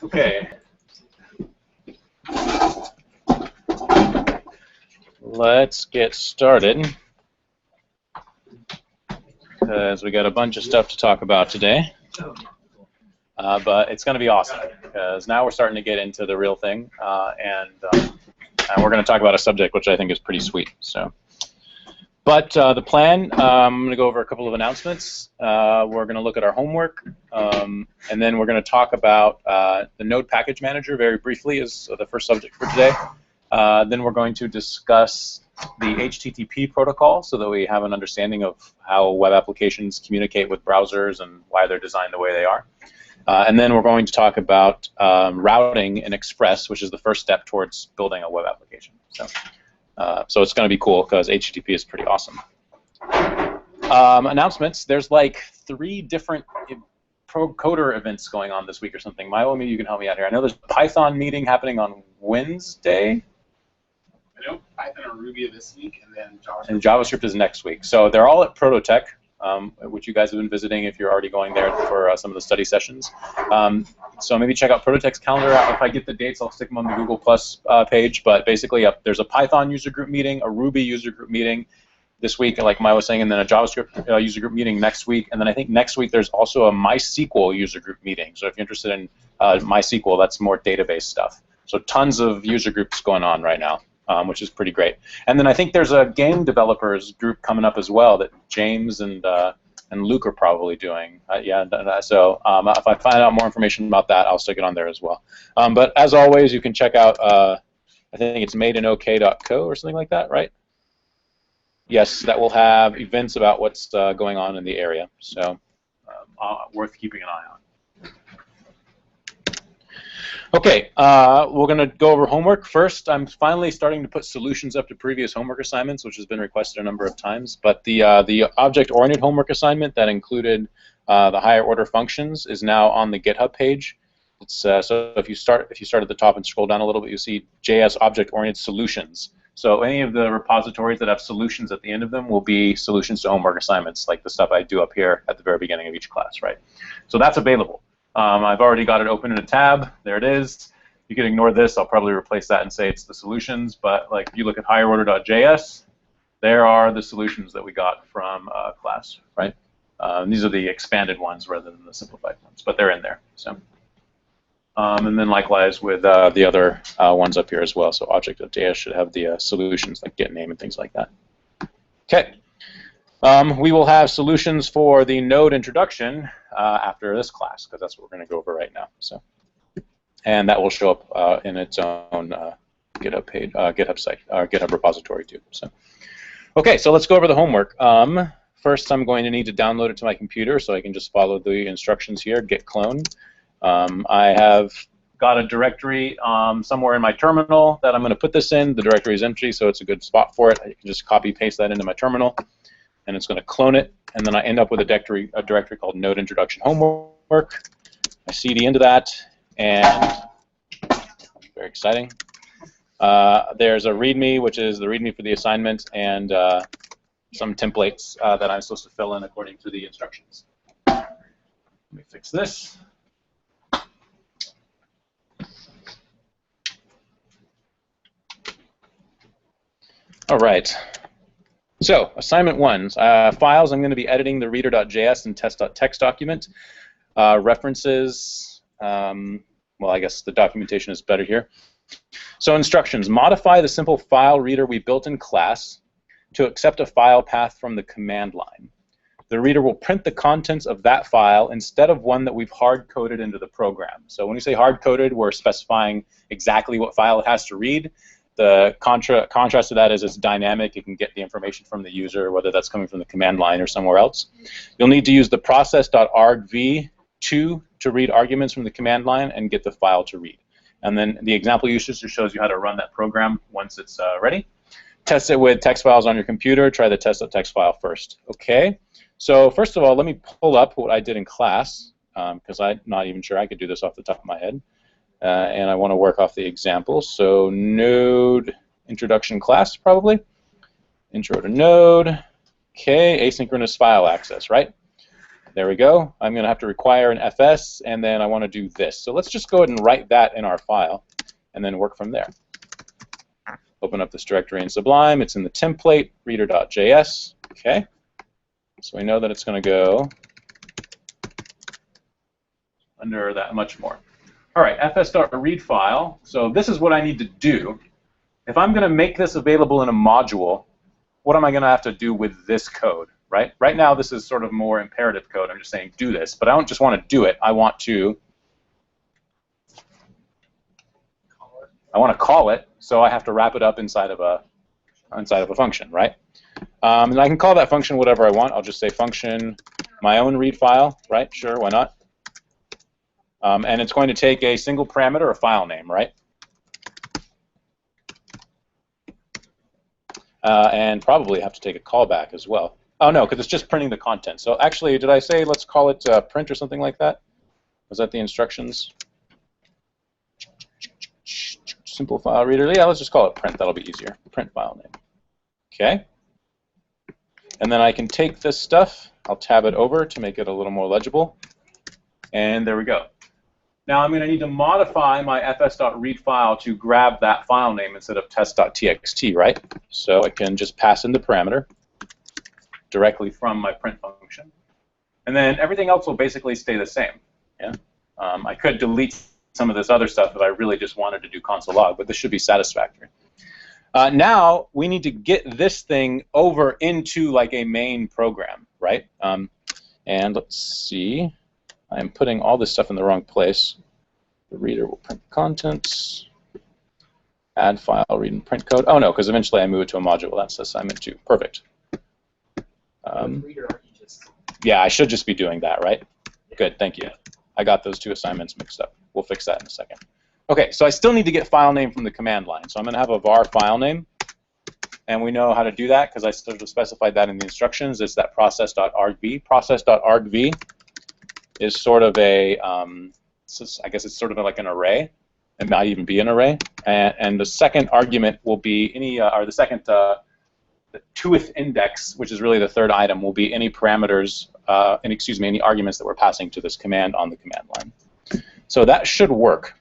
Okay. Let's get started, because we got a bunch of stuff to talk about today. But it's going to be awesome, because now we're starting to get into the real thing, and we're going to talk about a subject which I think is pretty sweet. But the plan, I'm going to go over a couple of announcements. We're going to look at our homework, and then we're going to talk about the Node Package Manager very briefly as the first subject for today. Then we're going to discuss the HTTP protocol so that we have an understanding of how web applications communicate with browsers and why they're designed the way they are. And then we're going to talk about routing in Express, which is the first step towards building a web application. So it's going to be cool because HTTP is pretty awesome. Announcements. There's like 3 different Coder events going on this week or something. Milo, maybe you can help me out here. I know there's a Python meeting happening on Wednesday. I know Python and Ruby this week, and then JavaScript. And JavaScript is next week. So they're all at Prototech, which you guys have been visiting if you're already going there for some of the study sessions. So maybe check out Prototech's calendar. If I get the dates, I'll stick them on the Google Plus page. But basically, there's a Python user group meeting, a Ruby user group meeting this week, like Maya was saying, and then a JavaScript user group meeting next week. And then I think next week there's also a MySQL user group meeting. So if you're interested in MySQL, that's more database stuff. So tons of user groups going on right now, which is pretty great. And then I think there's a game developers group coming up as well that James and Luke are probably doing. So if I find out more information about that, I'll stick it on there as well. But as always, you can check out, I think it's madeinok.co or something like that, right? Yes, that will have events about what's going on in the area. So worth keeping an eye on. Okay, we're going to go over homework. First, I'm finally starting to put solutions up to previous homework assignments, which has been requested a number of times. But the object-oriented homework assignment that included the higher order functions is now on the GitHub page. It's, so if you start at the top and scroll down a little bit, you see JS object-oriented solutions. So any of the repositories that have solutions at the end of them will be solutions to homework assignments, like the stuff I do up here at the very beginning of each class, right? So that's available. I've already got it open in a tab. There it is. You can ignore this. I'll probably replace that and say it's the solutions. But like if you look at higherorder.js, there are the solutions that we got from class, right? These are the expanded ones rather than the simplified ones, but they're in there. So, and then likewise with the other ones up here as well. So object.js should have the solutions like get name and things like that. Okay. We will have solutions for the Node introduction after this class, because that's what we're going to go over right now. So, and that will show up in its own GitHub page, GitHub site, or GitHub repository too. So, okay, so let's go over the homework. First, I'm going to need to download it to my computer, so I can just follow the instructions here. Git clone. I have got a directory somewhere in my terminal that I'm going to put this in. The directory is empty, so it's a good spot for it. I can just copy paste that into my terminal, and it's going to clone it, and then I end up with a directory called Node Introduction Homework. I cd into that, and very exciting. There's a README, which is the README for the assignment, and some templates that I'm supposed to fill in according to the instructions. Let me fix this. All right. So, assignment 1, files, I'm going to be editing the reader.js and test.txt document. References, well, I guess the documentation is better here. So instructions, modify the simple file reader we built in class to accept a file path from the command line. The reader will print the contents of that file instead of one that we've hard-coded into the program. So when we say hard-coded, we're specifying exactly what file it has to read. The contrast to that is it's dynamic. It can get the information from the user, whether that's coming from the command line or somewhere else. You'll need to use the process.argv2 to read arguments from the command line and get the file to read. And then the example usage just shows you how to run that program once it's ready. Test it with text files on your computer. Try the test.txt file first. Okay. So first of all, let me pull up what I did in class, because I'm not even sure I could do this off the top of my head. And I want to work off the example. So Node introduction class, probably. Intro to Node. Okay, asynchronous file access, right? There we go. I'm going to have to require an FS, and then I want to do this. So let's just go ahead and write that in our file, and then work from there. Open up this directory in Sublime. It's in the template, reader.js. Okay. So we know that it's going to go under that much more. All right, fs.read file. So this is what I need to do. If I'm going to make this available in a module, what am I going to have to do with this code? Right? Right now, this is sort of more imperative code. I'm just saying do this, but I don't just want to do it. I want to call it, so I have to wrap it up inside of a function, right? And I can call that function whatever I want. I'll just say function my own read file, right? Sure, why not? And it's going to take a single parameter, a file name, right? And probably have to take a callback as well. Oh no, because it's just printing the content. So actually, did I say let's call it print or something like that? Was that the instructions? Simple file reader. Yeah, let's just call it print. That'll be easier. Print file name. Okay. And then I can take this stuff. I'll tab it over to make it a little more legible. And there we go. Now I'm going to need to modify my fs.read file to grab that file name instead of test.txt, right? So I can just pass in the parameter directly from my print function. And then everything else will basically stay the same. Yeah? I could delete some of this other stuff if I really just wanted to do console log, but this should be satisfactory. Now we need to get this thing over into like a main program, right? And let's see. I'm putting all this stuff in the wrong place. The reader will print the contents. Add file, read and print code. Oh no, because eventually I move it to a module. That's assignment 2. Perfect. Yeah, I should just be doing that, right? Good, thank you. I got those 2 assignments mixed up. We'll fix that in a second. Okay, so I still need to get file name from the command line. So I'm going to have a var file name. And we know how to do that because I sort of specified that in the instructions. It's that process.argv. Process.argv is sort of a, I guess it's sort of like an array. It might even be an array. And the second argument will be any, or the second, the 2th index, which is really the 3rd item, will be any parameters, any arguments that we're passing to this command on the command line. So that should work.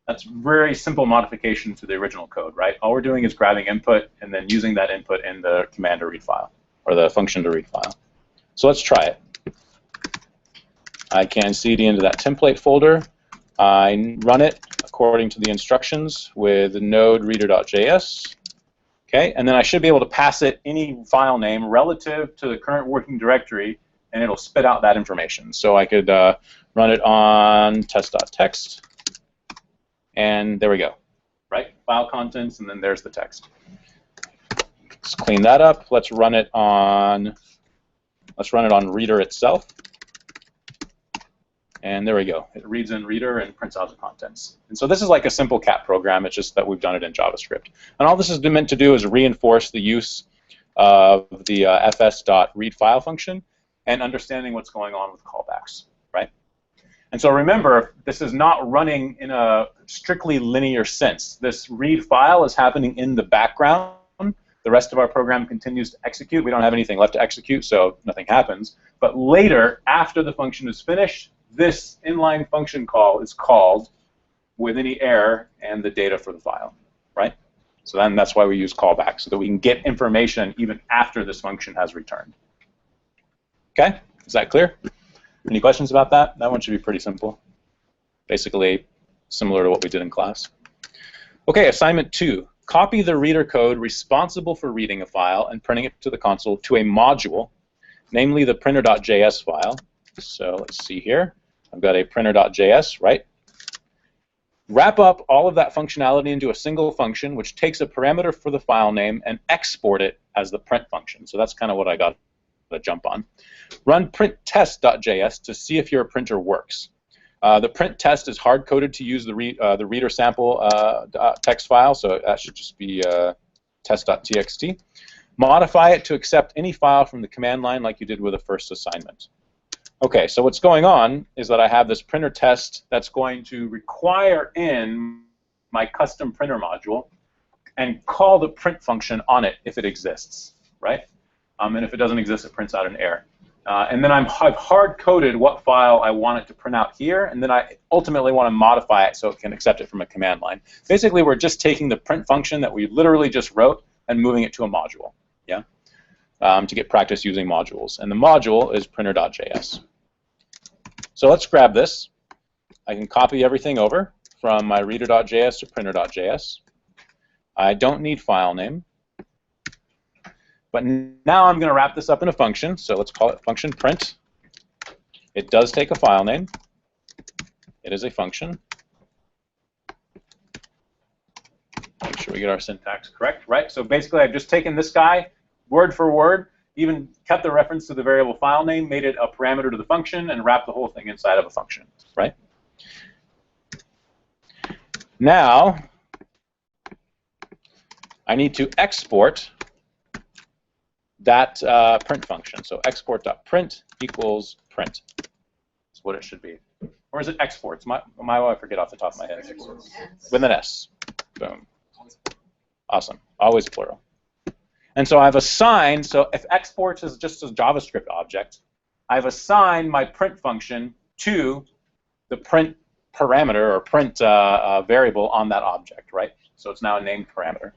That's very simple modification to the original code, right? All we're doing is grabbing input and then using that input in the command to read file, or the function to read file. So let's try it. I can cd into that template folder. I run it according to the instructions with node reader.js. Okay, and then I should be able to pass it any file name relative to the current working directory, and it'll spit out that information. So I could run it on test.txt, and there we go. Right, file contents, and then there's the text. Let's clean that up. Let's run it on reader itself. And there we go. It reads in reader and prints out the contents. And so this is like a simple cat program. It's just that we've done it in JavaScript. And all this is meant to do is reinforce the use of the fs.read file function and understanding what's going on with callbacks, right? And so remember, this is not running in a strictly linear sense. This read file is happening in the background. The rest of our program continues to execute. We don't have anything left to execute, so nothing happens. But later, after the function is finished, this inline function call is called with any error and the data for the file, right? So then that's why we use callback, so that we can get information even after this function has returned. Okay, is that clear? Any questions about that? That one should be pretty simple. Basically similar to what we did in class. Okay, assignment 2. Copy the reader code responsible for reading a file and printing it to the console to a module, namely the printer.js file. So let's see here. I've got a printer.js, right? Wrap up all of that functionality into a single function, which takes a parameter for the file name and export it as the print function. So that's kind of what I got to jump on. Run print test.js to see if your printer works. The print test is hard-coded to use the reader sample text file, so that should just be test.txt. Modify it to accept any file from the command line like you did with the first assignment. Okay, so what's going on is that I have this printer test that's going to require in my custom printer module and call the print function on it if it exists, right? And if it doesn't exist, it prints out an error. And then I've hard-coded what file I want it to print out here, and then I ultimately want to modify it so it can accept it from a command line. Basically, we're just taking the print function that we literally just wrote and moving it to a module, yeah, to get practice using modules. And the module is printer.js. So let's grab this. I can copy everything over from my reader.js to printer.js. I don't need file name. But now I'm going to wrap this up in a function, so let's call it function print. It does take a file name. It is a function. Make sure we get our syntax correct, right? So basically, I've just taken this guy, word for word, even kept the reference to the variable file name, made it a parameter to the function, and wrapped the whole thing inside of a function, right? Now, I need to export that print function. So export.print equals print. That's what it should be. Or is it exports? I forget off the top of my head. With an S. Boom. Awesome. Always plural. And so I've assigned, so if exports is just a JavaScript object, I've assigned my print function to the print parameter or print variable on that object, right? So it's now a named parameter.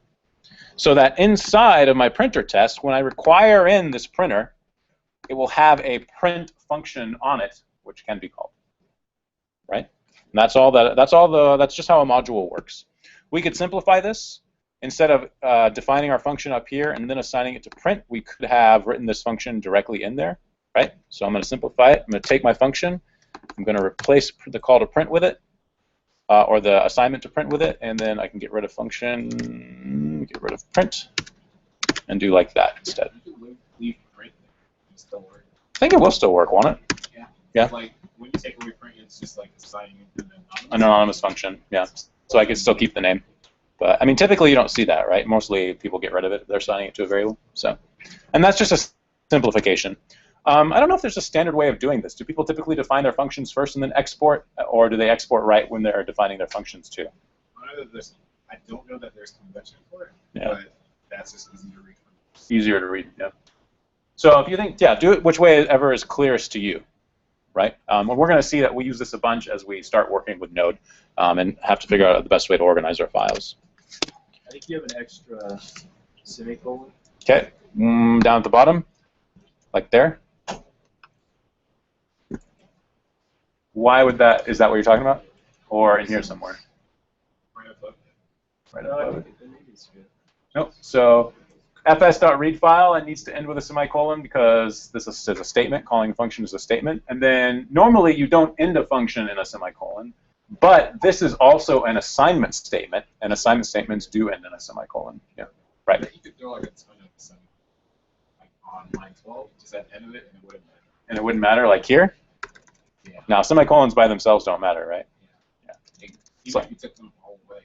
So that inside of my printer test, when I require in this printer, it will have a print function on it, which can be called, right? And that's all. That's just how a module works. We could simplify this. Instead of defining our function up here and then assigning it to print, we could have written this function directly in there, right? So I'm going to simplify it. I'm going to take my function. I'm going to replace the call to print with it, or the assignment to print with it, and then I can get rid of function, get rid of print, and do like that instead. You can leave print. It'll still work. I think it will still work, won't it? Yeah. Yeah. It's like when you take away print, it's just like assigning it to an anonymous function. Yeah. So I can still keep the name. But I mean, typically you don't see that, right? Mostly people get rid of it if they're assigning it to a variable. So, and that's just a simplification. I don't know if there's a standard way of doing this. Do people typically define their functions first and then export, or do they export right when they're defining their functions too? I don't know that there's convention for it, yeah. But that's just easy to read. Easier to read, yeah. So if you think, yeah, do it which way ever is clearest to you, right? And we're going to see that we use this a bunch as we start working with Node and have to figure out the best way to organize our files. I think you have an extra semicolon. Okay, down at the bottom, like there. Why would that? Is that what you're talking about, or in here somewhere? Right above it. Right No, I above it. think the name is good. Nope. So fs.read file, it needs to end with a semicolon because this is a statement. Calling a function is a statement, and then normally you don't end a function in a semicolon. But this is also an assignment statement, and assignment statements do end in a semicolon. Yeah, right. You could throw like a ton of semicolons, like on line 12, just at the end of it, and it wouldn't matter. And it wouldn't matter, like here. Yeah. Now semicolons by themselves don't matter, right? Yeah. Even if you took them all away.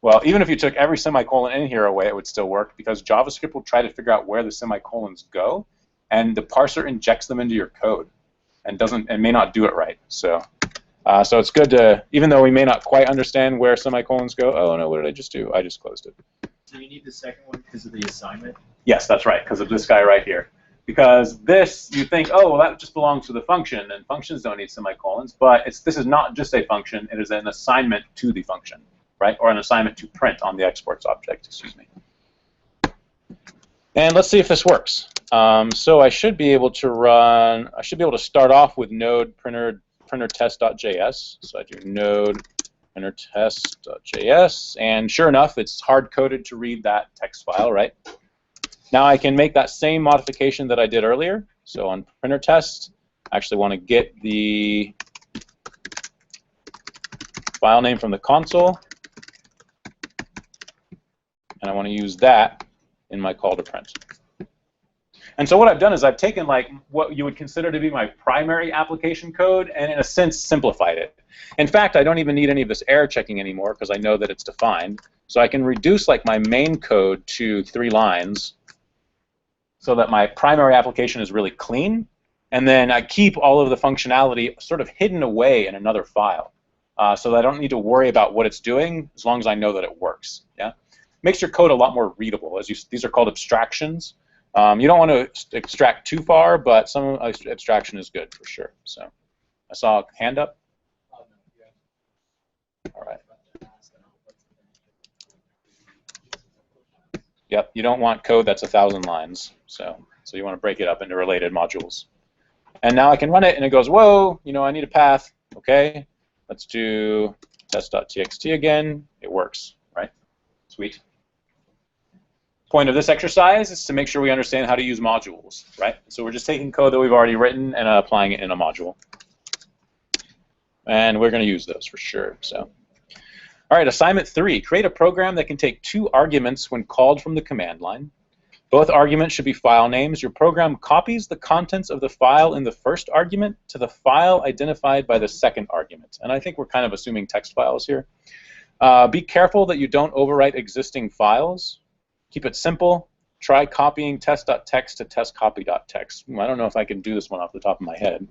Well, even if you took every semicolon in here away, it would still work because JavaScript will try to figure out where the semicolons go, and the parser injects them into your code, and may not do it right. So it's good to, even though we may not quite understand where semicolons go. Oh no, what did I just do? I just closed it. Do you need the second one because of the assignment? Yes, that's right, because of this guy right here. Because this, you think, oh, well, that just belongs to the function, and functions don't need semicolons. But this is not just a function; it is an assignment to the function, right? Or an assignment to print on the exports object. Excuse me. And let's see if this works. So I should be able to run. I should be able to start off with node printer test.js. So I do node printer test.js, and sure enough, it's hard coded to read that text file, right? Now I can make that same modification that I did earlier. So on printer test, I actually want to get the file name from the console, and I want to use that in my call to print. And so what I've done is I've taken like what you would consider to be my primary application code and in a sense simplified it. In fact, I don't even need any of this error checking anymore because I know that it's defined. So I can reduce like my main code to 3 lines so that my primary application is really clean, and then I keep all of the functionality sort of hidden away in another file, so that I don't need to worry about what it's doing as long as I know that it works. Yeah, makes your code a lot more readable. These are called abstractions, You don't want to extract too far, but some abstraction is good for sure. So I saw a hand up. All right. Yep, you don't want code that's 1,000 lines. So you want to break it up into related modules. And now I can run it, and it goes, whoa, I need a path. Okay, let's do test.txt again. It works, right? Sweet. Point of this exercise is to make sure we understand how to use modules, right? So we're just taking code that we've already written and applying it in a module. And we're going to use those for sure. So, all right, assignment 3. Create a program that can take 2 arguments when called from the command line. Both arguments should be file names. Your program copies the contents of the file in the first argument to the file identified by the second argument. And I think we're kind of assuming text files here. Be careful that you don't overwrite existing files. Keep it simple. Try copying test.txt to testcopy.txt. I don't know if I can do this one off the top of my head.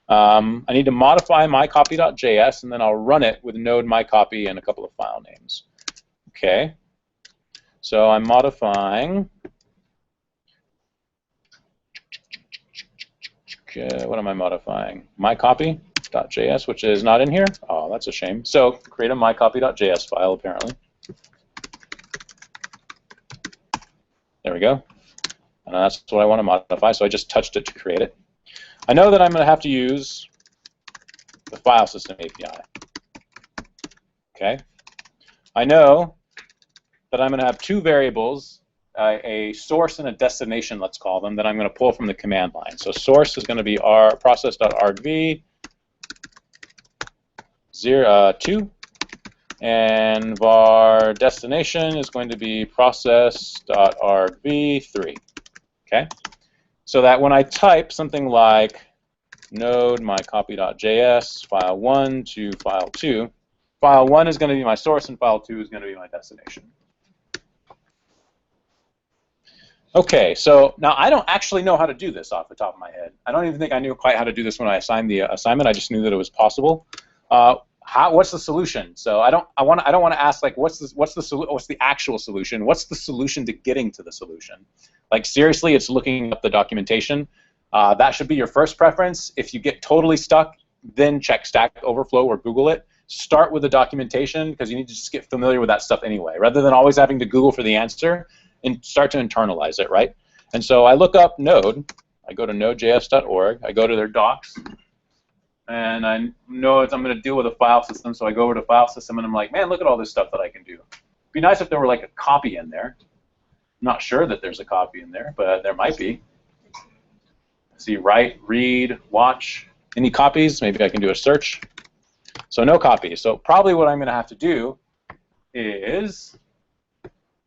I need to modify mycopy.js, and then I'll run it with node mycopy and a couple of file names. Okay. So I'm modifying. Okay, what am I modifying? mycopy.js, which is not in here. Oh, that's a shame. So create a mycopy.js file, apparently. There we go. And that's what I want to modify, so I just touched it to create it. I know that I'm going to have to use the file system API. Okay. I know that I'm going to have 2 variables, a source and a destination, let's call them, that I'm going to pull from the command line. So source is going to be process.argv 2, and var destination is going to be process.argv3. Okay. So that when I type something like node mycopy.js file 1 to file 2, file 1 is going to be my source and file 2 is going to be my destination. Okay, so now I don't actually know how to do this off the top of my head. I don't even think I knew quite how to do this when I assigned the assignment. I just knew that it was possible. What's the solution? So I don't want to ask like what's the actual solution? What's the solution to getting to the solution? Like seriously, it's looking up the documentation. That should be your first preference. If you get totally stuck, then check Stack Overflow or Google it. Start with the documentation because you need to just get familiar with that stuff anyway, rather than always having to Google for the answer, and start to internalize it, right? And so I look up Node. I go to nodejs.org. I go to their docs. And I know I'm going to deal with a file system, so I go over to file system, and I'm like, man, look at all this stuff that I can do. It'd be nice if there were like a copy in there. I'm not sure that there's a copy in there, but there might be. See, write, read, watch. Any copies? Maybe I can do a search. So no copy. So probably what I'm going to have to do is,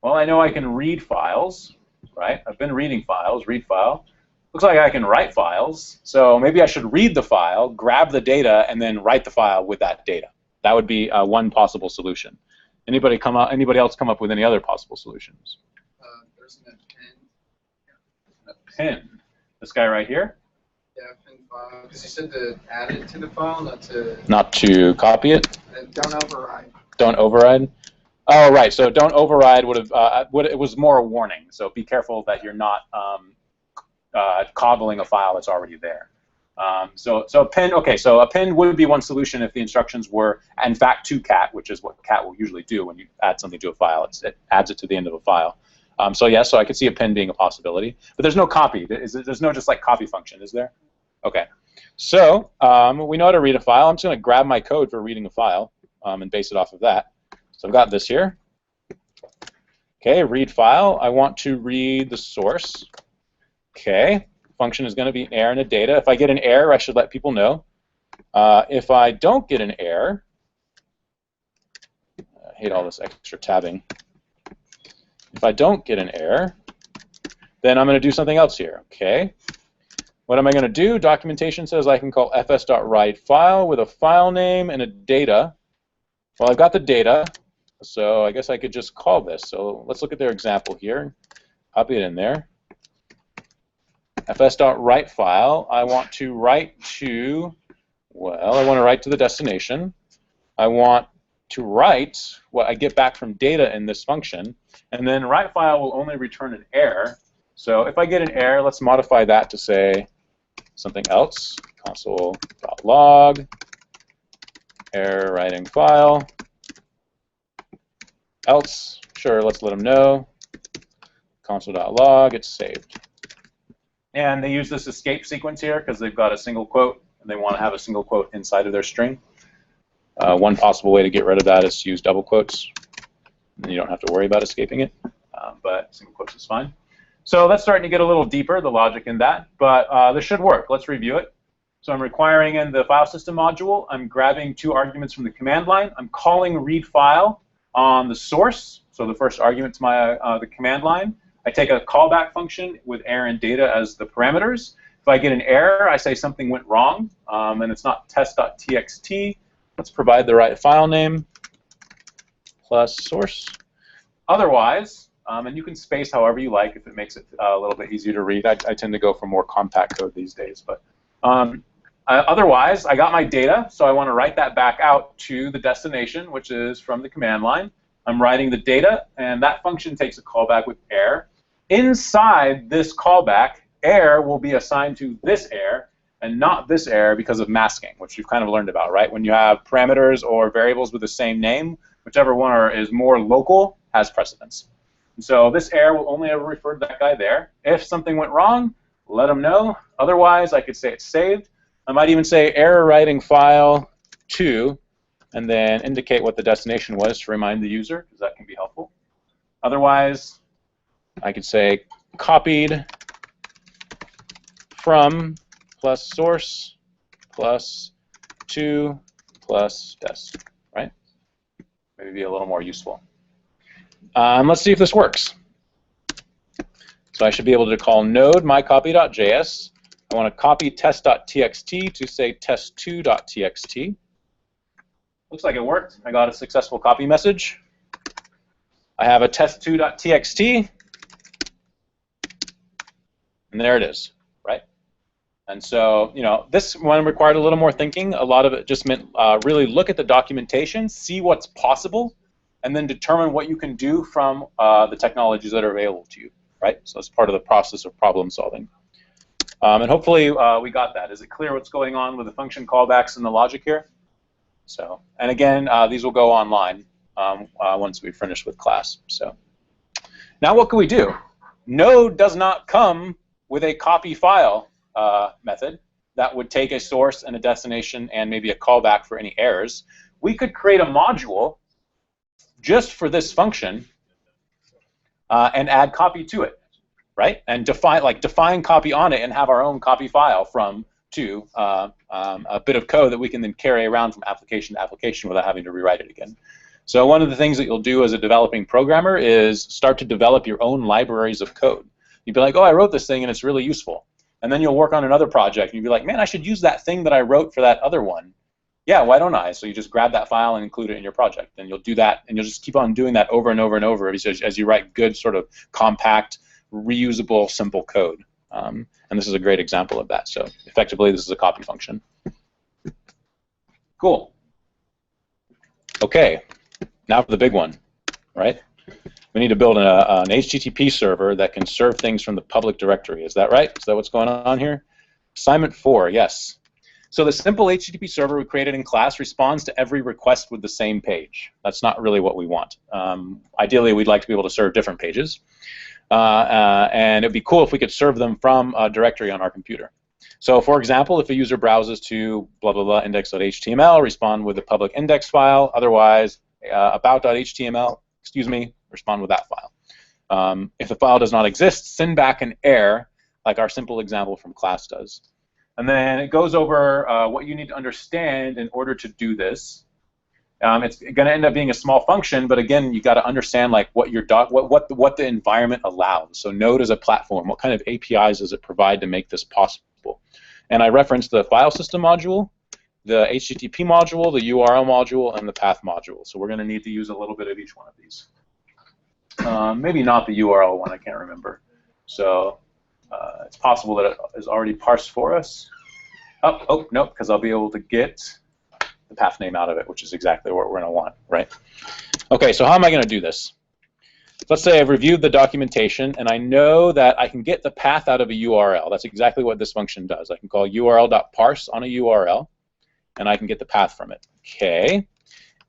well, I know I can read files, right? I've been reading files, read file. Looks like I can write files, so maybe I should read the file, grab the data, and then write the file with that data. That would be one possible solution. Anybody else come up with any other possible solutions? There's an Pin. This guy right here? Yeah, pin file. Because you said to add it to the file, not to. Not to copy it. Don't override. Don't override. Oh, right. So don't override would have. It was more a warning. So be careful that you're not. Cobbling a file that's already there. So a pin, okay, so a pin would be one solution if the instructions were, in fact, to cat, which is what cat will usually do when you add something to a file. It adds it to the end of a file. So yeah, so I could see a pin being a possibility. But there's no copy. There's no just like copy function, is there? Okay. So we know how to read a file. I'm just going to grab my code for reading a file and base it off of that. So I've got this here. Okay, read file. I want to read the source. Okay, function is going to be an error and a data. If I get an error, I should let people know. If I don't get an error, I hate all this extra tabbing. If I don't get an error, then I'm going to do something else here. Okay, what am I going to do? Documentation says I can call fs.write file with a file name and a data. Well, I've got the data, so I guess I could just call this. So let's look at their example here. Copy it in there. fs.write file, I want to write to, well, I want to write to the destination. I want to write what I get back from data in this function, and then write file will only return an error So if I get an error, let's modify that to say something else. Console.log, error writing file, else, sure, let's let them know. Console.log, it's saved. And they use this escape sequence here because they've got a single quote, and they want to have a single quote inside of their string. One possible way to get rid of that is to use double quotes. And you don't have to worry about escaping it, but single quotes is fine. So that's starting to get a little deeper, the logic in that, but this should work. Let's review it. So I'm requiring in the file system module, I'm grabbing 2 arguments from the command line. I'm calling read file on the source, so the first argument to my the command line. I take a callback function with error and data as the parameters. If I get an error, I say something went wrong, and it's not test.txt. Let's provide the right file name plus source. Otherwise, and you can space however you like if it makes it a little bit easier to read. I tend to go for more compact code these days, but otherwise, I got my data, so I want to write that back out to the destination, which is from the command line. I'm writing the data, and that function takes a callback with error. Inside this callback, error will be assigned to this error and not this error because of masking, which you've kind of learned about, right? When you have parameters or variables with the same name, whichever one is more local has precedence. And so this error will only ever refer to that guy there. If something went wrong, let them know. Otherwise, I could say it's saved. I might even say error writing file to, and then indicate what the destination was to remind the user, because that can be helpful. Otherwise, I could say copied from plus source plus to plus des, right? Maybe be a little more useful. Let's see if this works. So I should be able to call node mycopy.js. I want to copy test.txt to say test2.txt. Looks like it worked. I got a successful copy message. I have a test2.txt, and there it is, right? And so, you know, this one required a little more thinking. A lot of it just meant really look at the documentation, see what's possible, and then determine what you can do from the technologies that are available to you, right? So it's part of the process of problem solving. And hopefully we got that. Is it clear what's going on with the function callbacks and the logic here? So, and again, these will go online once we finish with class. So, now what can we do? Node does not come with a copy file method that would take a source and a destination and maybe a callback for any errors. We could create a module just for this function and add copy to it, right? And define copy on it and have our own copy file from to a bit of code that we can then carry around from application to application without having to rewrite it again. So one of the things that you'll do as a developing programmer is start to develop your own libraries of code. You'd be like, oh, I wrote this thing and it's really useful. And then you'll work on another project and you'd be like, man, I should use that thing that I wrote for that other one. Yeah, why don't I? So you just grab that file and include it in your project. And you'll do that, and you'll just keep on doing that over and over and over as you write good, sort of compact, reusable, simple code. And this is a great example of that. So effectively, this is a copy function. Cool. Okay, now for the big one, right? We need to build an HTTP server that can serve things from the public directory. Is that right? Is that what's going on here? Assignment 4, yes. So the simple HTTP server we created in class responds to every request with the same page. That's not really what we want. Ideally, we'd like to be able to serve different pages. And it'd be cool if we could serve them from a directory on our computer. So for example, if a user browses to blah, blah, blah, index.html, respond with the public index file. Otherwise, about.html, excuse me, respond with that file. If the file does not exist, send back an error, like our simple example from class does. And then it goes over what you need to understand in order to do this. It's going to end up being a small function, but again, you got to understand like what your what the environment allows. So Node is a platform. What kind of APIs does it provide to make this possible? And I referenced the file system module, the HTTP module, the URL module, and the path module. So we're going to need to use a little bit of each one of these. Maybe not the URL one. I can't remember. So. It's possible that it is already parsed for us. Oh, no, because I'll be able to get the path name out of it, which is exactly what we're going to want, right? Okay, so how am I going to do this? let's say I've reviewed the documentation and I know that I can get the path out of a URL. That's exactly what this function does. I can call url.parse on a URL and I can get the path from it. Okay.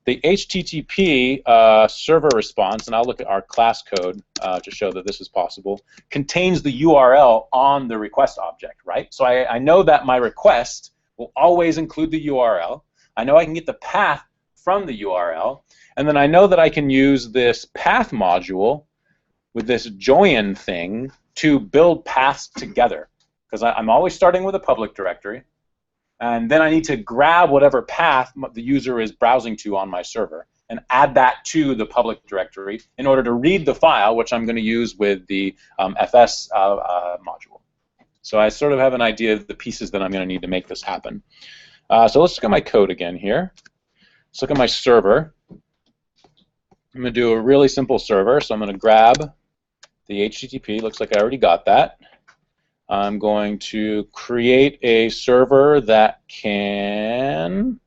The HTTP server response, and I'll look at our class code to show that this is possible, contains the URL on the request object, right? So I know that my request will always include the URL. I know I can get the path from the URL, and then I know that I can use this path module with this join thing to build paths together, because I'm always starting with a public directory, and then I need to grab whatever path the user is browsing to on my server and add that to the public directory in order to read the file, which I'm going to use with the FS module. So I sort of have an idea of the pieces that I'm going to need to make this happen. So let's look at my code again here. Let's look at my server. I'm going to do a really simple server. So I'm going to grab the HTTP. Looks like I already got that. I'm going to create a server that can,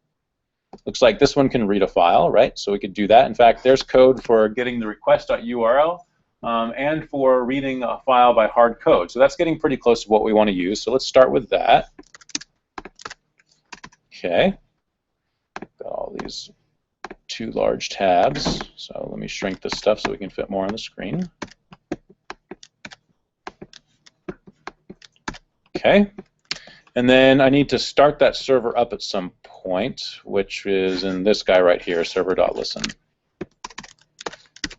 looks like this one can read a file, right? So we could do that. In fact, there's code for getting the request.url and for reading a file by hard code. So that's getting pretty close to what we want to use. So let's start with that. Okay. Got all these two large tabs. So let me shrink this stuff so we can fit more on the screen. Okay, and then I need to start that server up at some point, which is in this guy right here, server.listen.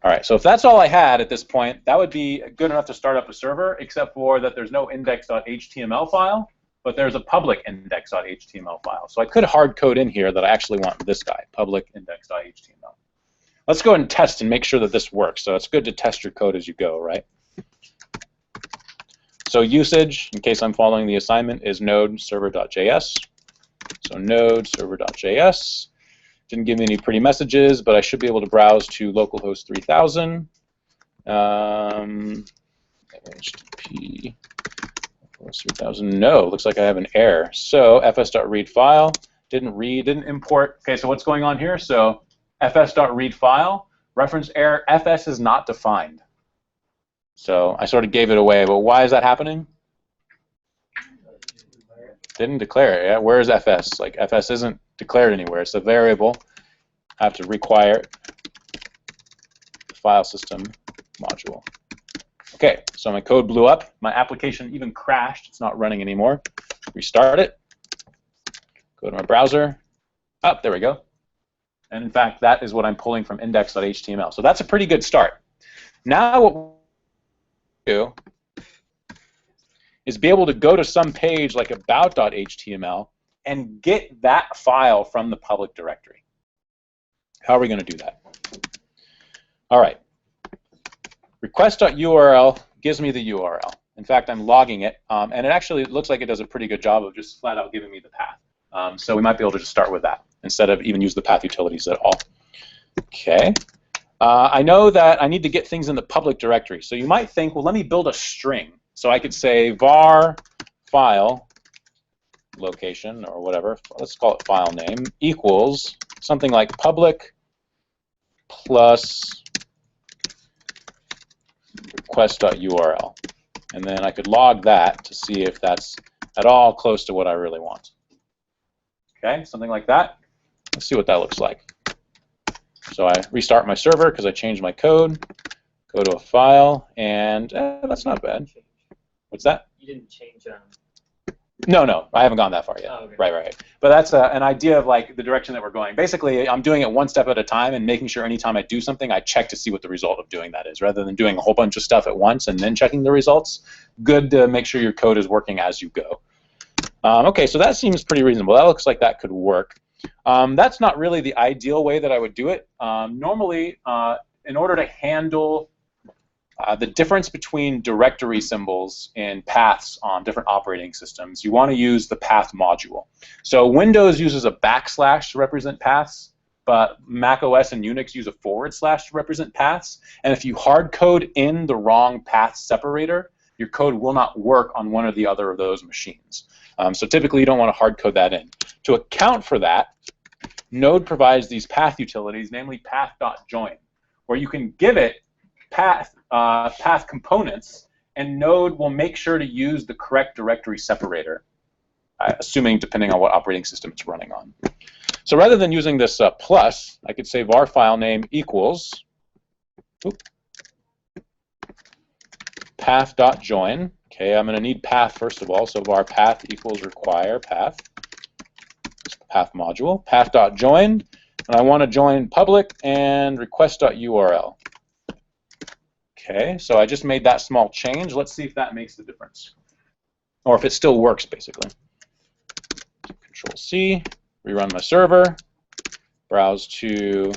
All right, so if that's all I had at this point, that would be good enough to start up a server, except for that there's no index.html file, but there's a public index.html file. So I could hard code in here that I actually want this guy, public index.html. Let's go and test and make sure that this works. So it's good to test your code as you go, right? So usage, in case I'm following the assignment, is node server.js. So node server.js. Didn't give me any pretty messages, but I should be able to browse to localhost 3000. HTTP localhost 3000. No, looks like I have an error. So fs.read file didn't import. Okay, so what's going on here? So fs.read file reference error. Fs is not defined. So I sort of gave it away, but why is that happening? Didn't declare it. Yeah, where is fs? Like fs isn't declared anywhere. It's a variable. I have to require the file system module. Okay, so my code blew up. My application even crashed. It's not running anymore. Restart it. Go to my browser. Oh, there we go. And in fact, that is what I'm pulling from index.html. So that's a pretty good start. Now what do is be able to go to some page like about.html and get that file from the public directory. How are we going to do that? All right. Request.url gives me the URL. In fact, I'm logging it, and it actually looks like it does a pretty good job of just flat out giving me the path. So we might be able to just start with that instead of even use the path utilities at all. Okay. I know that I need to get things in the public directory. So you might think, well, let me build a string. So I could say var file location or whatever. Let's call it file name equals something like public plus request.url. And then I could log that to see if that's at all close to what I really want. Okay, something like that. Let's see what that looks like. So I restart my server because I changed my code, go to a file, and that's not bad. What's that? You didn't change No, I haven't gone that far yet. Oh, okay. Right. But that's an idea of like the direction that we're going. Basically, I'm doing it one step at a time and making sure anytime I do something, I check to see what the result of doing that is, rather than doing a whole bunch of stuff at once and then checking the results. Good to make sure your code is working as you go. Okay, so that seems pretty reasonable. That looks like that could work. That's not really the ideal way that I would do it. Normally, in order to handle the difference between directory symbols and paths on different operating systems, you want to use the path module. So Windows uses a backslash to represent paths, but Mac OS and Unix use a / to represent paths. And if you hard code in the wrong path separator, your code will not work on one or the other of those machines. So typically, you don't want to hard code that in. To account for that, Node provides these path utilities, namely path.join, where you can give it path components, and Node will make sure to use the correct directory separator, assuming depending on what operating system it's running on. So rather than using this plus, I could say var file name equals path.join. Okay, I'm going to need path first of all, so var path equals require path. Path module, path.join, and I want to join public and request.url. Okay, so I just made that small change. Let's see if that makes the difference, or if it still works, basically. Control-C, rerun my server, browse to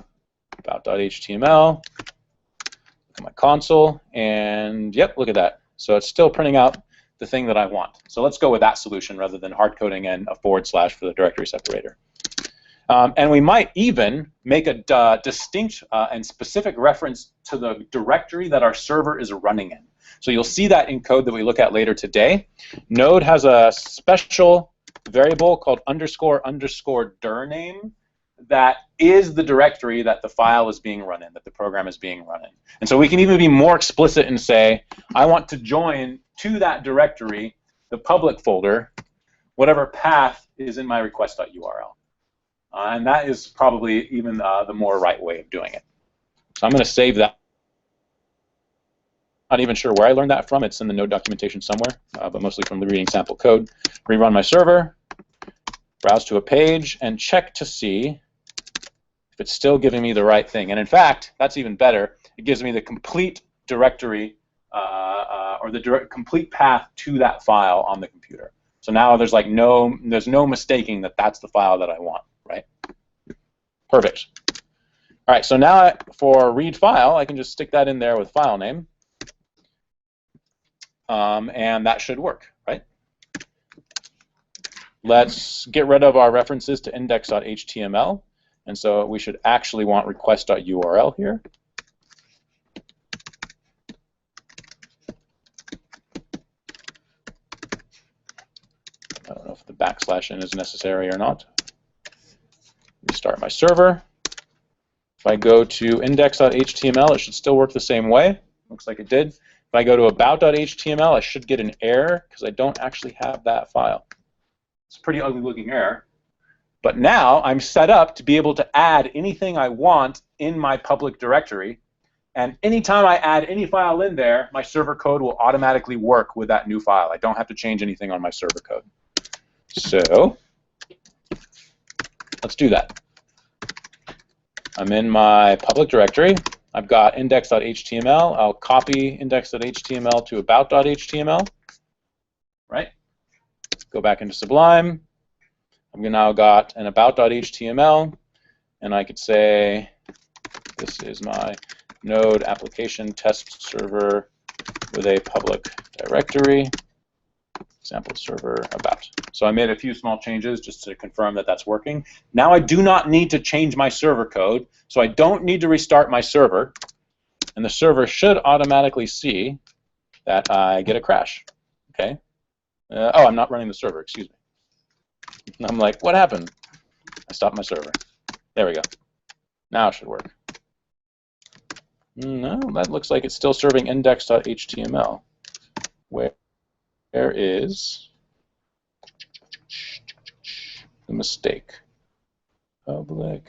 about.html, look at my console, and yep, look at that. So it's still printing out the thing that I want. So let's go with that solution rather than hard coding and a / for the directory separator. And we might even make a distinct and specific reference to the directory that our server is running in. So you'll see that in code that we look at later today. Node has a special variable called __dir name that is the directory that the file is being run in, that the program is being run in. And so we can even be more explicit and say, I want to join to that directory the public folder, whatever path is in my request.url. And that is probably even the more right way of doing it. So I'm going to save that. Not even sure where I learned that from. It's in the Node documentation somewhere, but mostly from the reading sample code. Rerun my server, browse to a page, and check to see if it's still giving me the right thing. And in fact, that's even better. It gives me the complete directory or the complete path to that file on the computer. So now there's like there's no mistaking that that's the file that I want, right? Perfect. All right, so now for read file, I can just stick that in there with file name. And that should work, right? Let's get rid of our references to index.html. And so we should actually want request.url here. I don't know if the \n is necessary or not. Restart my server. If I go to index.html, it should still work the same way. Looks like it did. If I go to about.html, I should get an error because I don't actually have that file. It's a pretty ugly looking error. But now I'm set up to be able to add anything I want in my public directory. And anytime I add any file in there, my server code will automatically work with that new file. I don't have to change anything on my server code. So let's do that. I'm in my public directory. I've got index.html. I'll copy index.html to about.html. Right? Go back into Sublime. I've now got an about.html, and I could say this is my Node application test server with a public directory, example server about. So I made a few small changes just to confirm that that's working. Now I do not need to change my server code, so I don't need to restart my server, and the server should automatically see that I get a crash. Okay. Oh, I'm not running the server, excuse me. And I'm like, what happened? I stopped my server. There we go. Now it should work. No, that looks like it's still serving index.html. Where is the mistake? Public.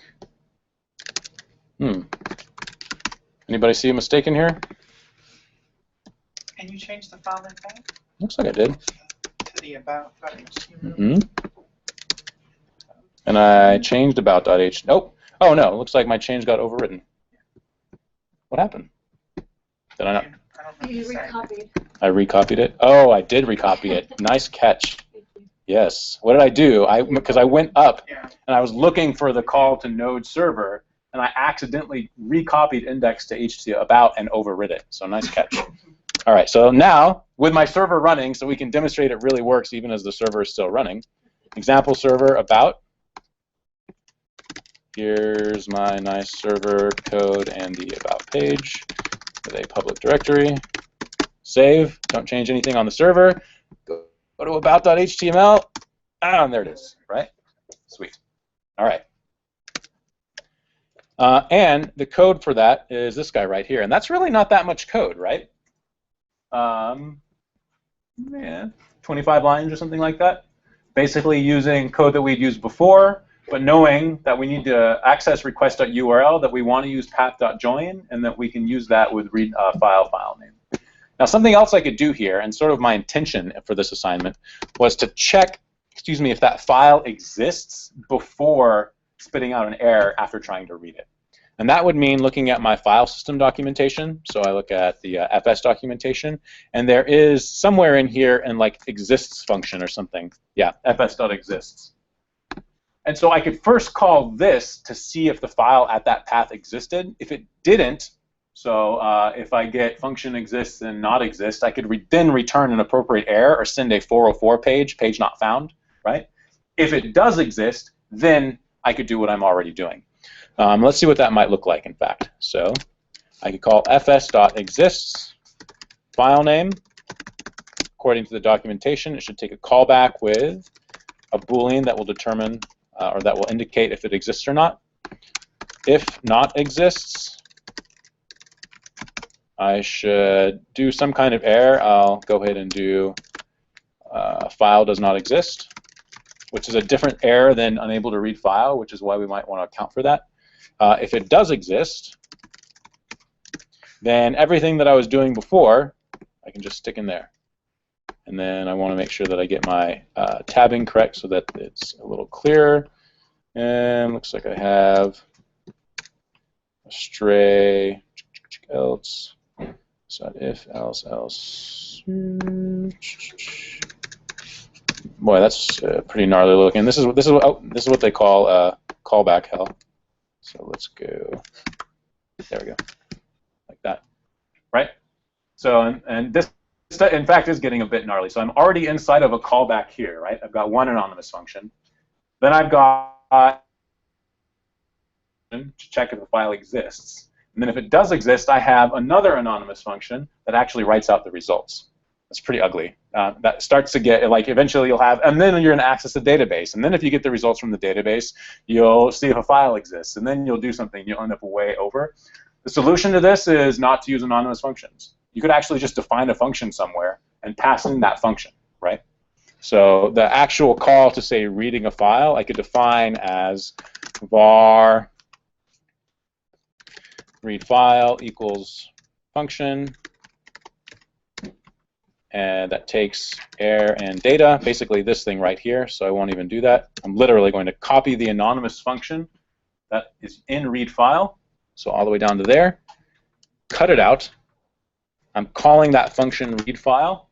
Anybody see a mistake in here? Can you change the file name back Looks like I did. to the about.html? Mm-hmm. And I changed about.html. Nope. Oh no, it looks like my change got overwritten. What happened? Did I not? I don't know. You recopied. I recopied it? Oh, I did recopy it. Nice catch. Yes. What did I do? Because I went up Yeah. and I was looking for the call to Node server, and I accidentally recopied index to html about and overwrit it. So nice catch. All right. So now with my server running, so we can demonstrate it really works even as the server is still running. Example server about. Here's my nice server code and the about page with a public directory. Save. Don't change anything on the server. Go to about.html. And there it is, right? Sweet. All right. And the code for that is this guy right here. And that's really not that much code, right? Yeah, 25 lines or something like that. Basically using code that we'd used before, but knowing that we need to access request.url, that we want to use path.join, and that we can use that with read file name. Now, something else I could do here, and sort of my intention for this assignment, was to check, if that file exists before spitting out an error after trying to read it. And that would mean looking at my file system documentation. So I look at the FS documentation, and there is somewhere in here an exists function or something. Yeah, fs.exists. And so I could first call this to see if the file at that path existed. If it didn't, so if I get function exists and not exist, I could then return an appropriate error or send a 404 page not found, right? If it does exist, then I could do what I'm already doing. Let's see what that might look like, in fact. So I could call fs.exists file name. According to the documentation, it should take a callback with a Boolean that will determine or that will indicate if it exists or not. If not exists, I should do some kind of error. I'll go ahead and do file does not exist, which is a different error than unable to read file, which is why we might want to account for that. If it does exist, then everything that I was doing before, I can just stick in there. And then I want to make sure that I get my tabbing correct so that it's a little clearer. And looks like I have a stray else. So if else. Boy, that's pretty gnarly looking. This is what they call callback hell. So let's go. There we go, like that, right? So and this in fact is getting a bit gnarly. So I'm already inside of a callback here, right? I've got one anonymous function. Then I've got to check if the file exists. And then if it does exist, I have another anonymous function that actually writes out the results. That's pretty ugly. That starts to get, eventually you'll have, and then you're going to access the database. And then if you get the results from the database, you'll see if a file exists. And then you'll do something. You'll end up way over. The solution to this is not to use anonymous functions. You could actually just define a function somewhere and pass in that function, right? So the actual call to, say, reading a file, I could define as var read file equals function, and that takes air and data, basically this thing right here, so I won't even do that. I'm literally going to copy the anonymous function that is in read file, so all the way down to there, cut it out. I'm calling that function read file,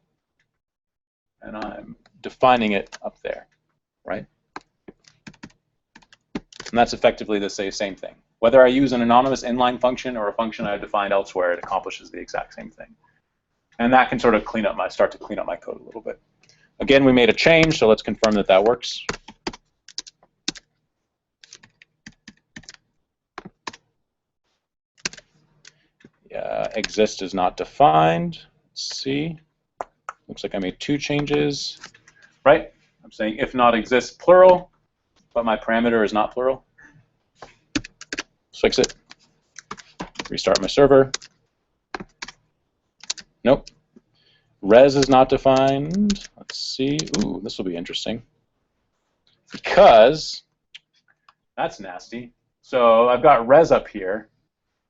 and I'm defining it up there, right? And that's effectively the same thing. Whether I use an anonymous inline function or a function I defined elsewhere, it accomplishes the exact same thing. And that can sort of start to clean up my code a little bit. Again, we made a change, so let's confirm that that works. Exist is not defined. Let's see. Looks like I made 2 changes. Right? I'm saying if not exists plural, but my parameter is not plural. Let's fix it. Restart my server. Nope. Res is not defined. Let's see. Ooh, this will be interesting. Because that's nasty. So I've got res up here,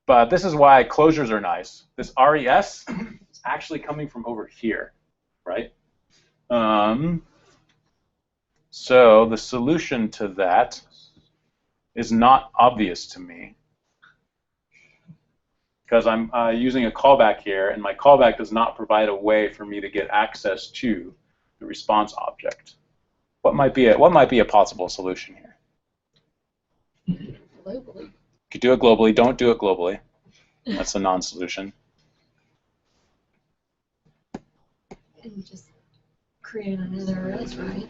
but this is why closures are nice. This res is actually coming from over here, right? So the solution to that is not obvious to me, because I'm using a callback here, and my callback does not provide a way for me to get access to the response object. What might be a possible solution here? Globally. You could do it globally. Don't do it globally. That's a non-solution. And just create another res, right?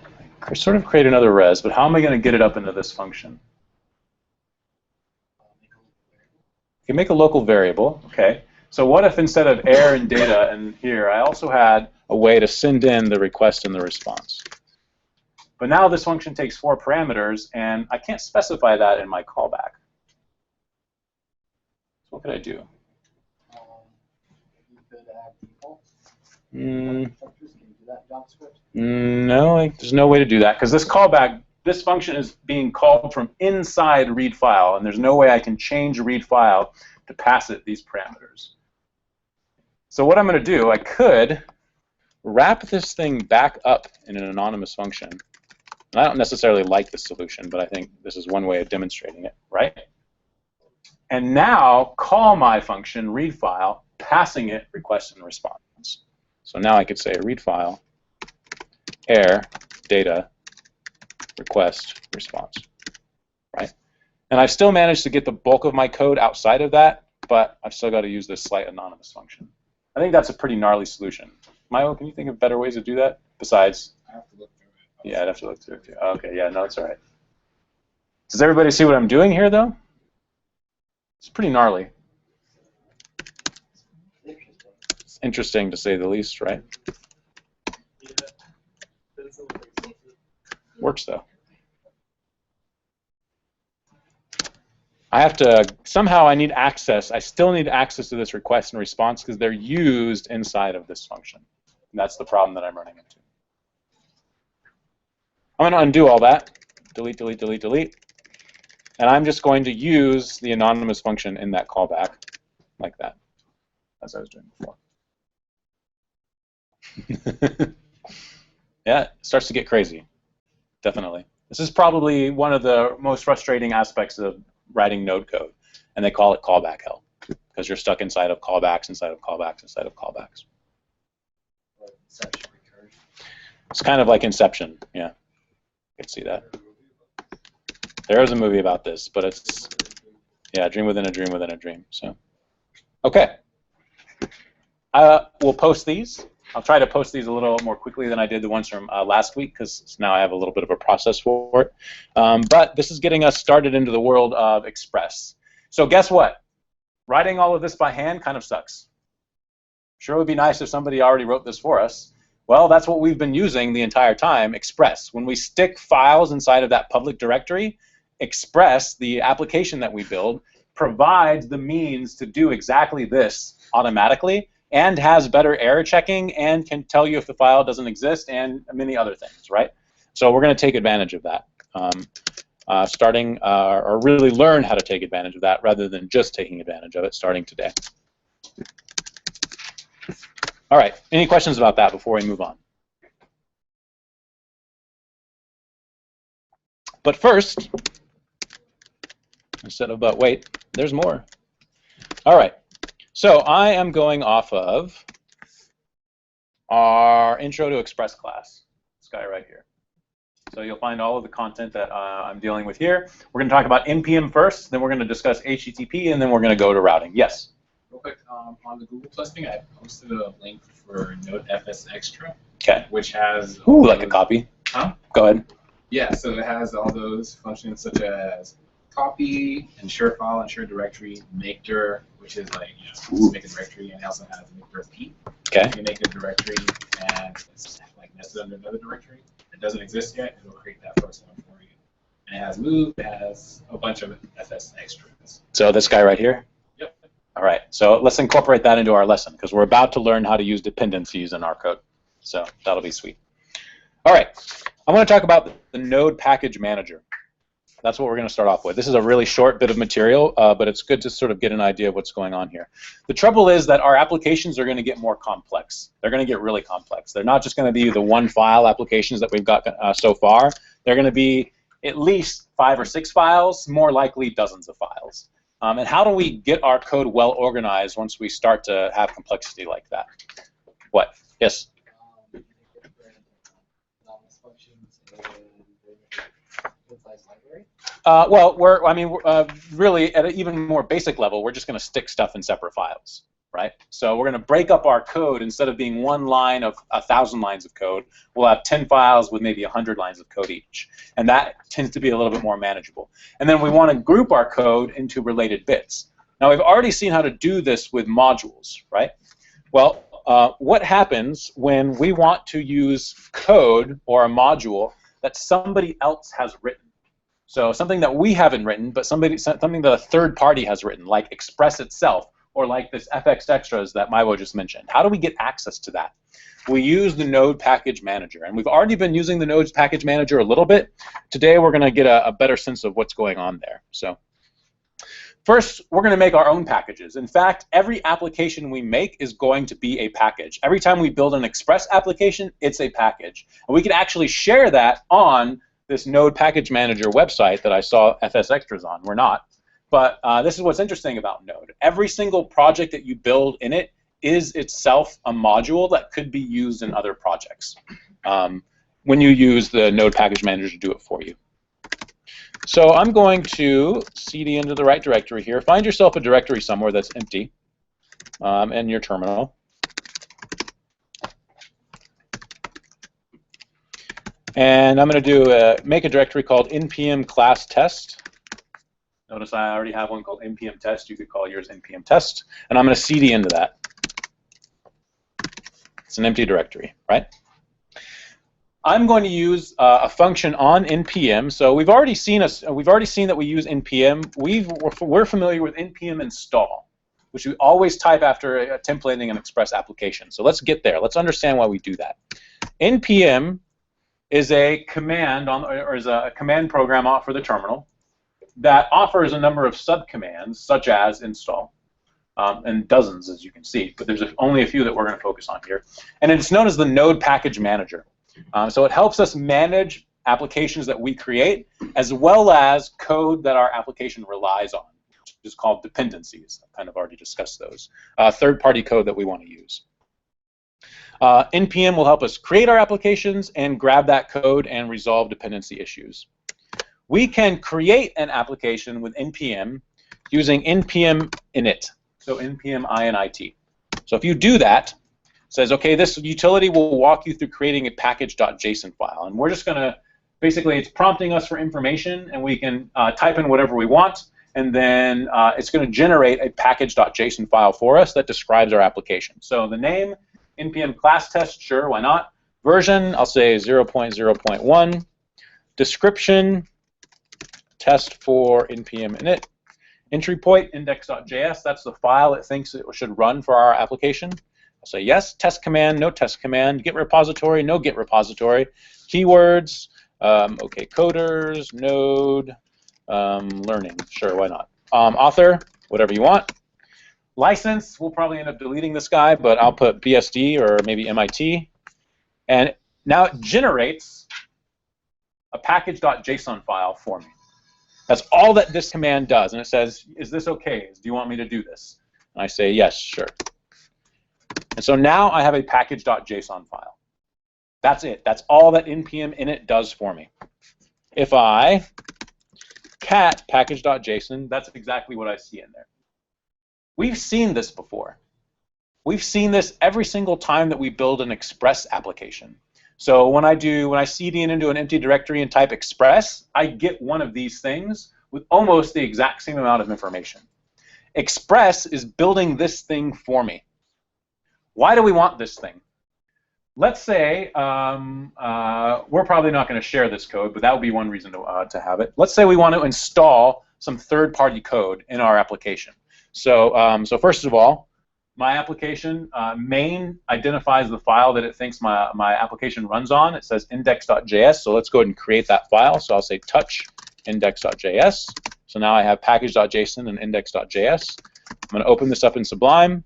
Sort of create another res, but how am I going to get it up into this function? You can make a local variable, okay. So what if instead of air and data and here, I also had a way to send in the request and the response? But now this function takes 4 parameters, and I can't specify that in my callback. what could I do? You could add defaults. Mm, Constructors, can you do that in JavaScript? no, there's no way to do that because this callback, this function is being called from inside read file, and there's no way I can change read file to pass it these parameters. So what I'm going to do, I could wrap this thing back up in an anonymous function. And I don't necessarily like this solution, but I think this is one way of demonstrating it, right? And now call my function read file, passing it request and response. So now I could say read file, air, data, request, response, right? And I've still managed to get the bulk of my code outside of that, but I've still got to use this slight anonymous function. I think that's a pretty gnarly solution. Milo, can you think of better ways to do that besides? I have to look through it. Yeah, I'd have to look through it too. Okay, yeah, no, it's all right. Does everybody see what I'm doing here, though? It's pretty gnarly. Interesting. It's interesting to say the least, right? Works though. I have to, somehow I need access, I still need access to this request and response because they're used inside of this function. And that's the problem that I'm running into. I'm going to undo all that. Delete, delete, delete, delete. And I'm just going to use the anonymous function in that callback like that, as I was doing before. Yeah, it starts to get crazy. Definitely. This is probably one of the most frustrating aspects of writing node code, and they call it callback hell because you're stuck inside of callbacks, inside of callbacks, inside of callbacks. It's kind of like Inception, yeah. You can see that. There is a movie about this, but it's, yeah, dream within a dream within a dream. So, okay. We'll post these. I'll try to post these a little more quickly than I did the ones from last week because now I have a little bit of a process for it. But this is getting us started into the world of Express. So guess what? Writing all of this by hand kind of sucks. Sure would be nice if somebody already wrote this for us. Well, that's what we've been using the entire time, Express. When we stick files inside of that public directory, Express, the application that we build, provides the means to do exactly this automatically, and has better error checking and can tell you if the file doesn't exist and many other things, right? So we're going to take advantage of that, or really learn how to take advantage of that rather than just taking advantage of it starting today. All right, any questions about that before we move on? But first, instead of but wait, there's more. All right. So I am going off of our Intro to Express class, this guy right here. So you'll find all of the content that I'm dealing with here. We're going to talk about NPM first, then we're going to discuss HTTP, and then we're going to go to routing. Yes? Real quick, on the Google Plus thing, I posted a link for Node.fs Extra, Okay. which has... Ooh, like a copy. Huh? Go ahead. Yeah, so it has all those functions such as copy, ensure file, ensure directory, make dir, which is like, you know, just make a directory, and it also has make repeat. Okay. You can make a directory and it's like nested under another directory that doesn't exist yet, it'll create that first one for you. And it has move, it has a bunch of FS extras. So this guy right here? Yep. All right, so let's incorporate that into our lesson because we're about to learn how to use dependencies in our code. So that'll be sweet. All right, I want to talk about the Node Package Manager. That's what we're going to start off with. This is a really short bit of material, but it's good to sort of get an idea of what's going on here. The trouble is that our applications are going to get more complex. They're going to get really complex. They're not just going to be the one file applications that we've got so far. They're going to be at least 5 or 6 files, more likely dozens of files. And how do we get our code well organized once we start to have complexity like that? What? Yes? Well, really, at an even more basic level, we're just going to stick stuff in separate files, right? So we're going to break up our code. Instead of being one line of 1,000 lines of code, we'll have 10 files with maybe 100 lines of code each. And that tends to be a little bit more manageable. And then we want to group our code into related bits. Now, we've already seen how to do this with modules, right? Well, what happens when we want to use code or a module that somebody else has written? So something that we haven't written, but something that a third party has written, like Express itself, or like this FX Extras that Maiwo just mentioned. How do we get access to that? We use the Node Package Manager, and we've already been using the Node Package Manager a little bit. Today we're going to get a better sense of what's going on there. So first, we're going to make our own packages. In fact, every application we make is going to be a package. Every time we build an Express application, it's a package. And we can actually share that on this Node Package Manager website that I saw FS Extras on. We're not. But this is what's interesting about Node. Every single project that you build in it is itself a module that could be used in other projects when you use the Node Package Manager to do it for you. So I'm going to cd into the right directory here. Find yourself a directory somewhere that's empty in your terminal. And I'm going to do make a directory called npm class test. Notice I already have one called npm test. You could call yours npm test. And I'm going to cd into that. It's an empty directory, right? I'm going to use a function on npm. So we've already seen that we use npm. We're familiar with npm install, which we always type after templating an Express application. So let's get there. Let's understand why we do that. npm is a command or is a command program for the terminal that offers a number of subcommands, such as install, and dozens, as you can see, but there's only a few that we're going to focus on here. And it's known as the Node Package Manager. So it helps us manage applications that we create, as well as code that our application relies on, which is called dependencies. I've kind of already discussed those. Third-party code that we want to use. NPM will help us create our applications and grab that code and resolve dependency issues. We can create an application with NPM using npm init, so npm init. So if you do that, it says, okay, this utility will walk you through creating a package.json file. And we're just going to, basically, it's prompting us for information, and we can type in whatever we want, and then it's going to generate a package.json file for us that describes our application. So the name, npm class test, sure, why not? Version, I'll say 0.0.1. Description, test for npm init. Entry point, index.js, that's the file it thinks it should run for our application. I'll say yes, test command, no test command, git repository, no git repository, keywords, okay, coders, node, learning, sure, why not? Author, whatever you want. License, we'll probably end up deleting this guy, but I'll put BSD or maybe MIT. And now it generates a package.json file for me. That's all that this command does. And it says, is this okay? Do you want me to do this? And I say, yes, sure. And so now I have a package.json file. That's it. That's all that npm init does for me. If I cat package.json, that's exactly what I see in there. We've seen this before. We've seen this every single time that we build an Express application. So when I cd into an empty directory and type Express, I get one of these things with almost the exact same amount of information. Express is building this thing for me. Why do we want this thing? Let's say we're probably not going to share this code, but that would be one reason to have it. Let's say we want to install some third-party code in our application. So, so first of all, my application main identifies the file that it thinks my application runs on. It says index.js, so let's go ahead and create that file. So I'll say touch index.js. So now I have package.json and index.js. I'm going to open this up in Sublime.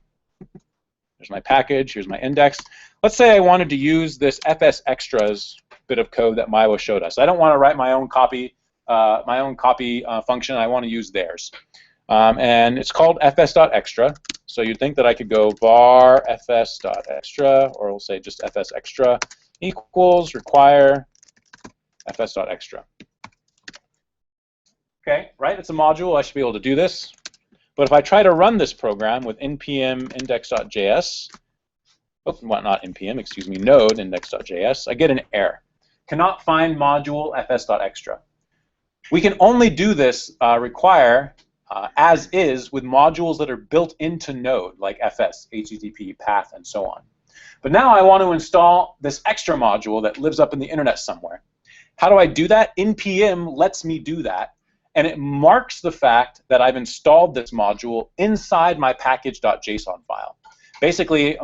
There's my package. Here's my index. Let's say I wanted to use this FS Extras bit of code that Maiwo showed us. I don't want to write my own copy function. I want to use theirs. And it's called fs.extra. So you'd think that I could go var fs.extra, or we'll say just fs.extra equals require fs.extra. Okay, right? It's a module. I should be able to do this. But if I try to run this program with npm index.js, oh, well, not npm, excuse me, node index.js, I get an error. Cannot find module fs.extra. We can only do this require as is with modules that are built into Node, like FS, HTTP, Path, and so on. But now I want to install this extra module that lives up in the internet somewhere. How do I do that? npm lets me do that, and it marks the fact that I've installed this module inside my package.json file. Basically,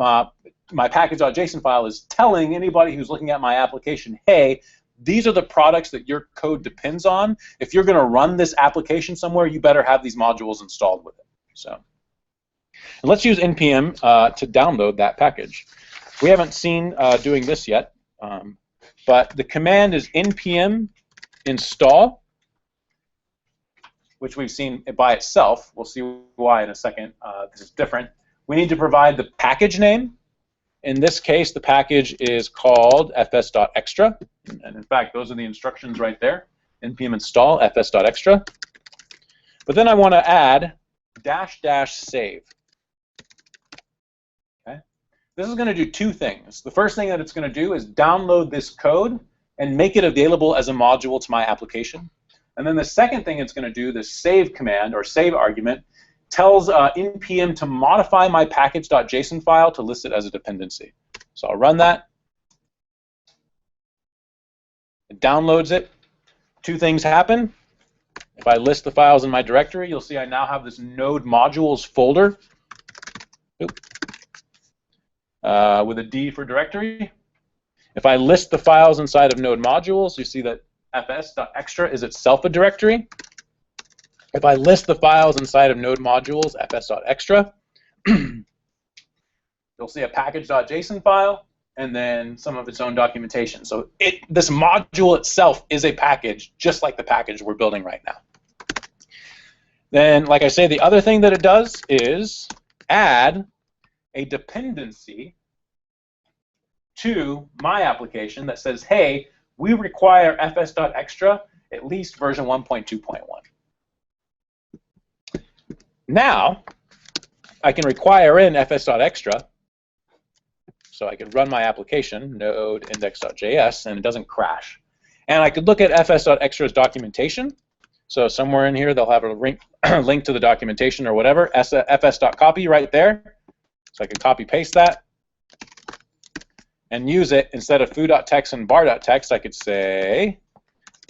my package.json file is telling anybody who's looking at my application, hey, these are the products that your code depends on. If you're going to run this application somewhere, you better have these modules installed with it. So, and let's use npm to download that package. We haven't seen doing this yet, but the command is npm install, which we've seen by itself. We'll see why in a second. This is different. We need to provide the package name. In this case, the package is called fs.extra. And in fact, those are the instructions right there. npm install fs.extra. But then I want to add --save. Okay? This is going to do two things. The first thing that it's going to do is download this code and make it available as a module to my application. And then the second thing it's going to do, the save command or save argument, tells npm to modify my package.json file to list it as a dependency. So I'll run that. It downloads it. Two things happen. If I list the files in my directory, you'll see I now have this node modules folder with a D for directory. If I list the files inside of node modules, you see that fs.extra is itself a directory. If I list the files inside of node modules, fs.extra, you'll see a package.json file and then some of its own documentation. So this module itself is a package, just like the package we're building right now. Then, like I say, the other thing that it does is add a dependency to my application that says, hey, we require fs.extra at least version 1.2.1. Now, I can require in fs.extra, so I could run my application, node index.js, and it doesn't crash. And I could look at fs.extra's documentation. So somewhere in here, they'll have a link to the documentation or whatever, fs.copy right there. So I can copy paste that and use it. Instead of foo.text and bar.text, I could say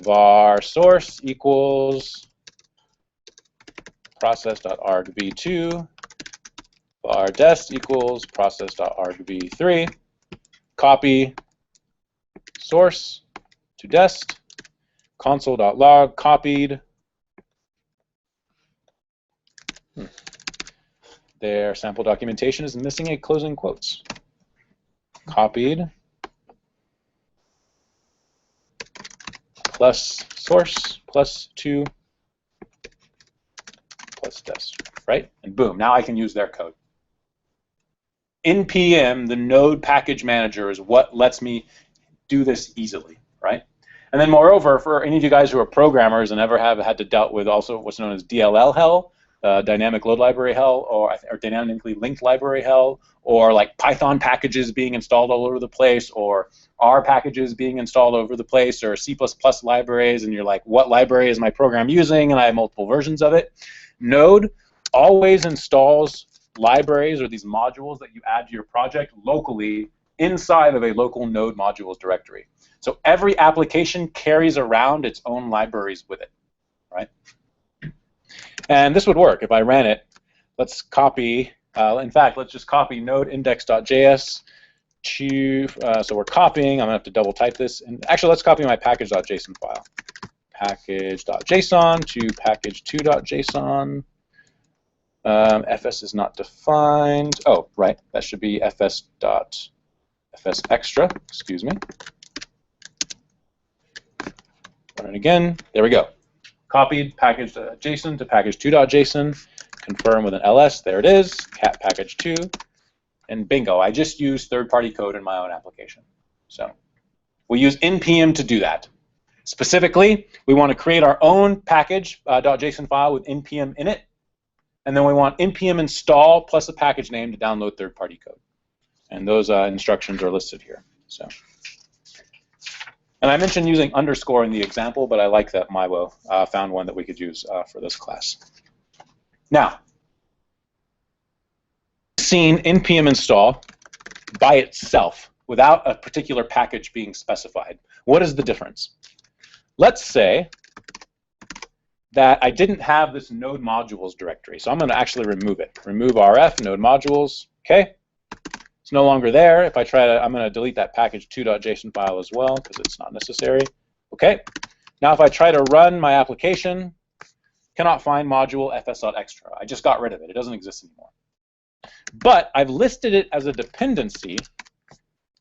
var source equals process.argv2, var dest equals process.argv3, copy source to dest, console.log copied. Their sample documentation is missing a closing quotes. Copied plus source plus 2 plus dest, right? And boom, now I can use their code. npm, the node package manager, is what lets me do this easily, right? And then moreover, for any of you guys who are programmers and ever have had to dealt with also what's known as DLL hell, dynamic load library hell, or dynamically linked library hell, or like Python packages being installed all over the place, or R packages being installed all over the place, or C++ libraries, and you're like, what library is my program using? And I have multiple versions of it. Node always installs libraries or these modules that you add to your project locally inside of a local node modules directory. So every application carries around its own libraries with it, right? And this would work if I ran it. Let's copy, in fact, let's just copy node index.js to, so we're copying, I'm going to have to double type this. And actually, let's copy my package.json file. Package.json to package2.json. Fs is not defined. Oh, right, that should be fs.extra, excuse me. Run it again, there we go. Copied package.json to package2.json, confirm with an ls, there it is, cat package2, and bingo, I just used third-party code in my own application. So we use npm to do that. Specifically, we want to create our own package.json file with npm in it, and then we want npm install plus a package name to download third-party code. And those instructions are listed here. So. And I mentioned using underscore in the example, but I like that Maiwo found one that we could use for this class. Now, seen npm install by itself without a particular package being specified. What is the difference? let's say that I didn't have this node modules directory. So I'm going to actually remove it. Remove RF, node modules. Okay. It's no longer there. If I try to, I'm going to delete that package2.json file as well because it's not necessary. Okay. Now if I try to run my application, cannot find module fs.extra. I just got rid of it. It doesn't exist anymore. But I've listed it as a dependency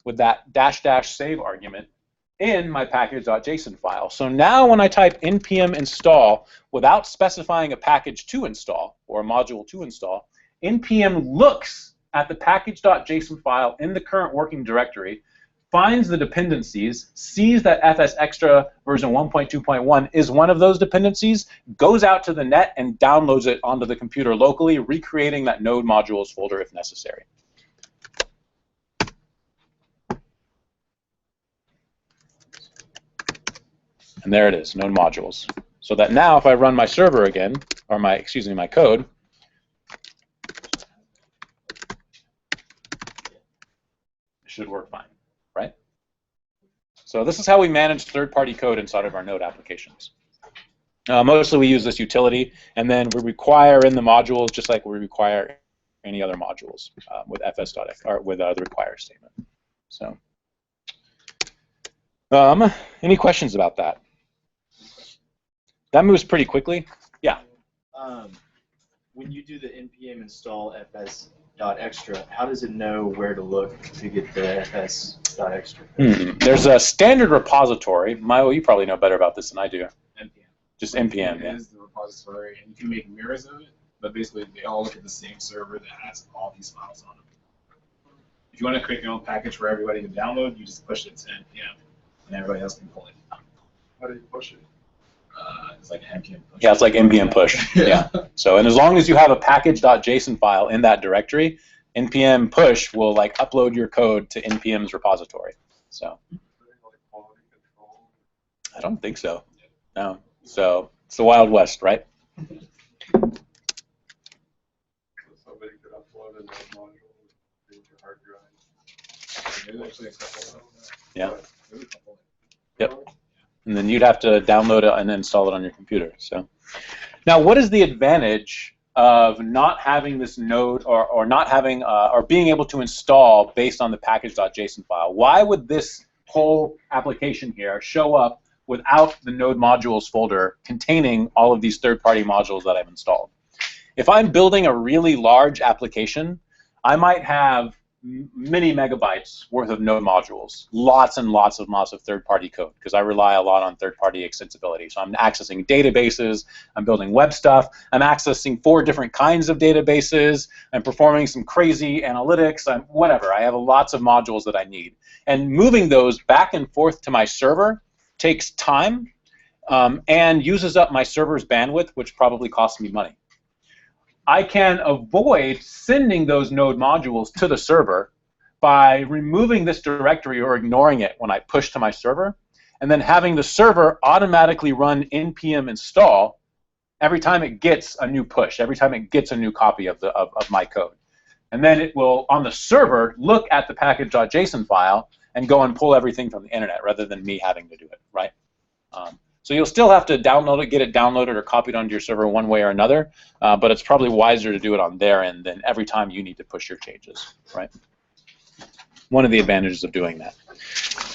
with that -- save argument in my package.json file. So now when I type npm install without specifying a package to install or a module to install, npm looks at the package.json file in the current working directory, finds the dependencies, sees that FS Extra version 1.2.1 is one of those dependencies, goes out to the net and downloads it onto the computer locally, recreating that node modules folder if necessary. And there it is, node modules. So that now if I run my server again, or my code, it should work fine, right? So this is how we manage third-party code inside of our node applications. Mostly we use this utility, and then we require in the modules just like we require any other modules with fs.x or with the require statement. So, any questions about that? That moves pretty quickly. Yeah. When you do the npm install fs.extra, how does it know where to look to get the fs.extra? There's a standard repository. Milo, you probably know better about this than I do. npm. Just npm, It is the repository, and you can make mirrors of it, but basically they all look at the same server that has all these files on them. If you want to create your own package for everybody to download, you just push it to npm, and everybody else can pull it. How do you push it? It's like an npm push. Yeah, it's like npm push. Yeah. So, and as long as you have a package.json file in that directory, npm push will like upload your code to npm's repository. So, I don't think so. No. So it's the Wild West, right? So somebody could upload a node module into your hard drive. There's actually a couple of them. Yeah. There's a couple of them. Yep. And then you'd have to download it and install it on your computer. So, now what is the advantage of not having this node or not having or being able to install based on the package.json file? Why would this whole application here show up without the node modules folder containing all of these third-party modules that I've installed? If I'm building a really large application, I might have many megabytes worth of node modules, lots and lots of third-party code, because I rely a lot on third-party extensibility. So I'm accessing databases, I'm building web stuff, I'm accessing 4 different kinds of databases, I'm performing some crazy analytics, whatever. I have lots of modules that I need. And moving those back and forth to my server takes time and uses up my server's bandwidth, which probably costs me money. I can avoid sending those node modules to the server by removing this directory or ignoring it when I push to my server, and then having the server automatically run npm install every time it gets a new push, every time it gets a new copy of my code. And then it will, on the server, look at the package.json file and go and pull everything from the internet rather than me having to do it, right? So you'll still have to download it, get it downloaded or copied onto your server one way or another, but it's probably wiser to do it on their end than every time you need to push your changes, right? One of the advantages of doing that.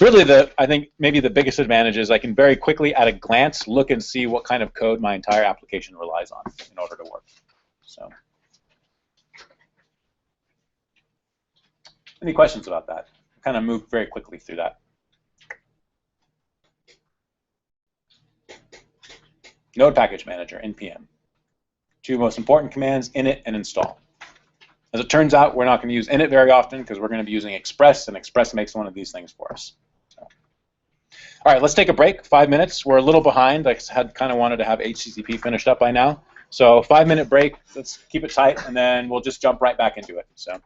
Really, I think maybe the biggest advantage is I can very quickly, at a glance, look and see what kind of code my entire application relies on in order to work. So, any questions about that? Kind of moved very quickly through that. Node Package Manager, npm. 2 most important commands, init and install. As it turns out, we're not going to use init very often because we're going to be using Express, and Express makes one of these things for us. So. All right, let's take a break, 5 minutes. We're a little behind. I had kind of wanted to have HTTP finished up by now. So 5-minute break, let's keep it tight, and then we'll just jump right back into it. So.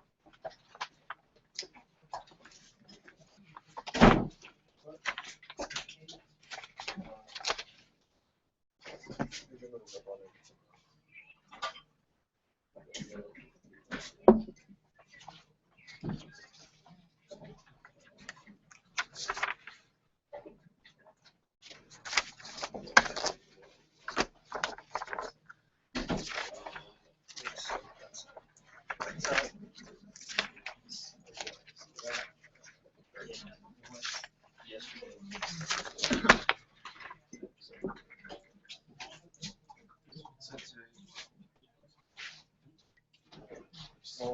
Yeah,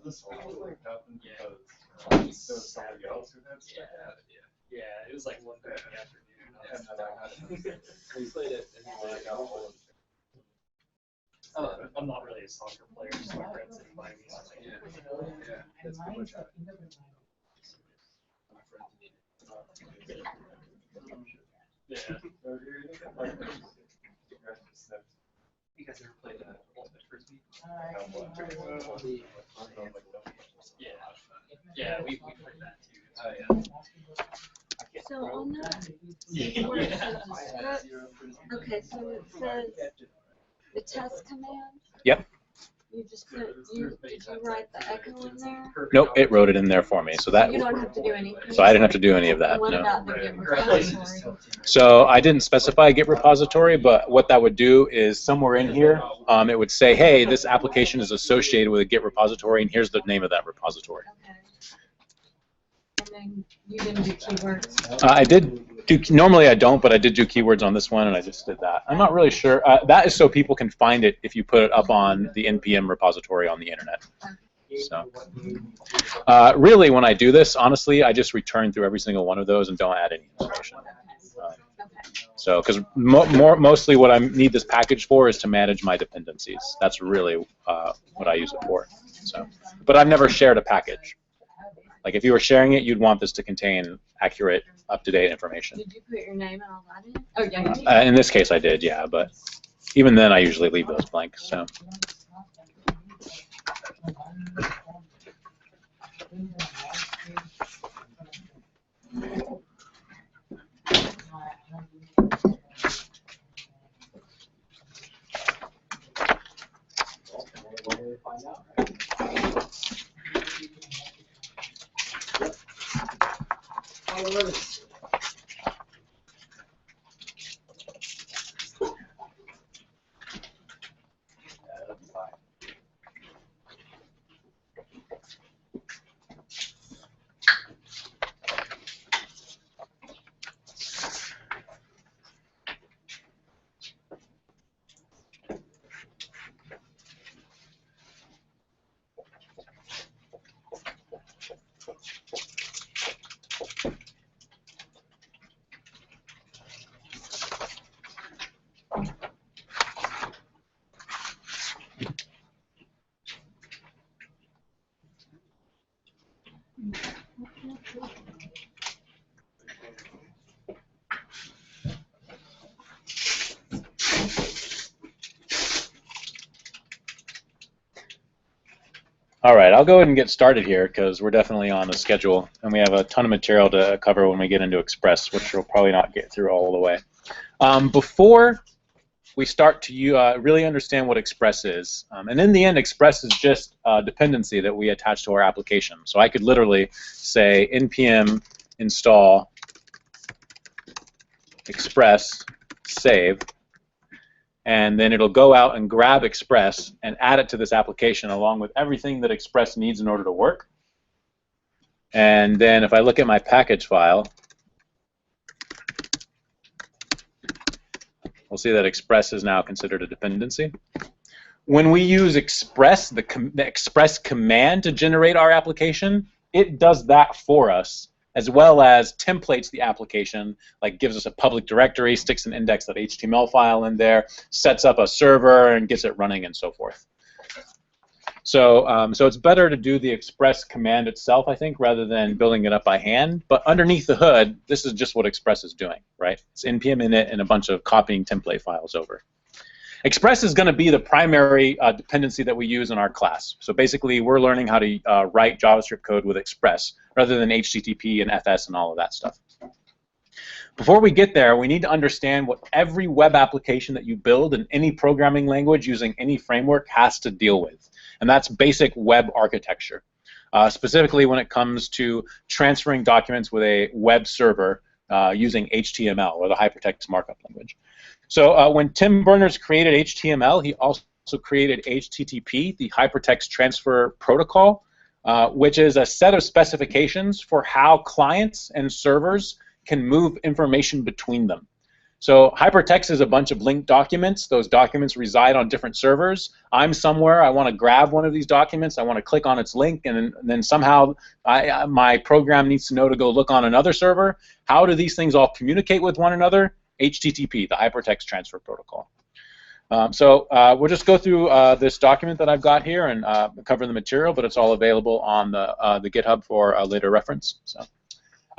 this whole thing happened because there was somebody else who had stuff. Yeah, it was like 1:30 in the afternoon. And then I had we played it and then I got all of I'm not really a soccer player, so my friends didn't buy me something. yeah, that's pretty much it. Yeah. You guys ever played Ultimate Frisbee? Yeah. Yeah, we played that too. Oh, yeah. So on that, Yeah. where it says okay, so it says the test command. Yep. You just put, did you write the echo in there? Nope, it wrote it in there for me. So that. You don't have to do anything. So I didn't have to do any of that. What No. about the Git repository? So I didn't specify Git repository, but what that would do is somewhere in here, it would say, hey, this application is associated with a Git repository, and here's the name of that repository. Okay. And then you didn't do keywords. I did do, normally I don't, but I did do keywords on this one, and I just did that. I'm not really sure. That is so people can find it if you put it up on the NPM repository on the internet. So really, when I do this, honestly, I just return through every single one of those and don't add any information. So, because mostly what I need this package for is to manage my dependencies. That's really what I use it for. So, but I've never shared a package. Like if you were sharing it, you'd want this to contain accurate, up-to-date information. Did you put your name and all that in? Oh, yeah, you did. In this case, I did, yeah. But even then, I usually leave those blank. So. All right, I'll go ahead and get started here because we're definitely on a schedule, and we have a ton of material to cover when we get into Express, which we'll probably not get through all the way. Before we start to really understand what Express is, and in the end, Express is just a dependency that we attach to our application. So I could literally say npm install Express save, and then it'll go out and grab Express and add it to this application along with everything that Express needs in order to work. And then if I look at my package file, we'll see that Express is now considered a dependency. When we use Express, the Express command to generate our application, it does that for us, as well as templates the application, like gives us a public directory, sticks an index.html file in there, sets up a server, and gets it running, and so forth. So, so it's better to do the Express command itself, I think, rather than building it up by hand. But underneath the hood, this is just what Express is doing, right? It's npm init and a bunch of copying template files over. Express is going to be the primary dependency that we use in our class. So basically, we're learning how to write JavaScript code with Express rather than HTTP and FS and all of that stuff. Before we get there, we need to understand what every web application that you build in any programming language using any framework has to deal with. And that's basic web architecture. Specifically when it comes to transferring documents with a web server using HTML, or the hypertext markup language. So when Tim Berners created HTML, he also created HTTP, the Hypertext Transfer Protocol, which is a set of specifications for how clients and servers can move information between them. So hypertext is a bunch of linked documents. Those documents reside on different servers. I'm somewhere, I want to grab one of these documents, I want to click on its link, and then somehow my program needs to know to go look on another server. How do these things all communicate with one another? HTTP, the Hypertext Transfer Protocol. We'll just go through this document that I've got here and cover the material, but it's all available on the GitHub for later reference. So.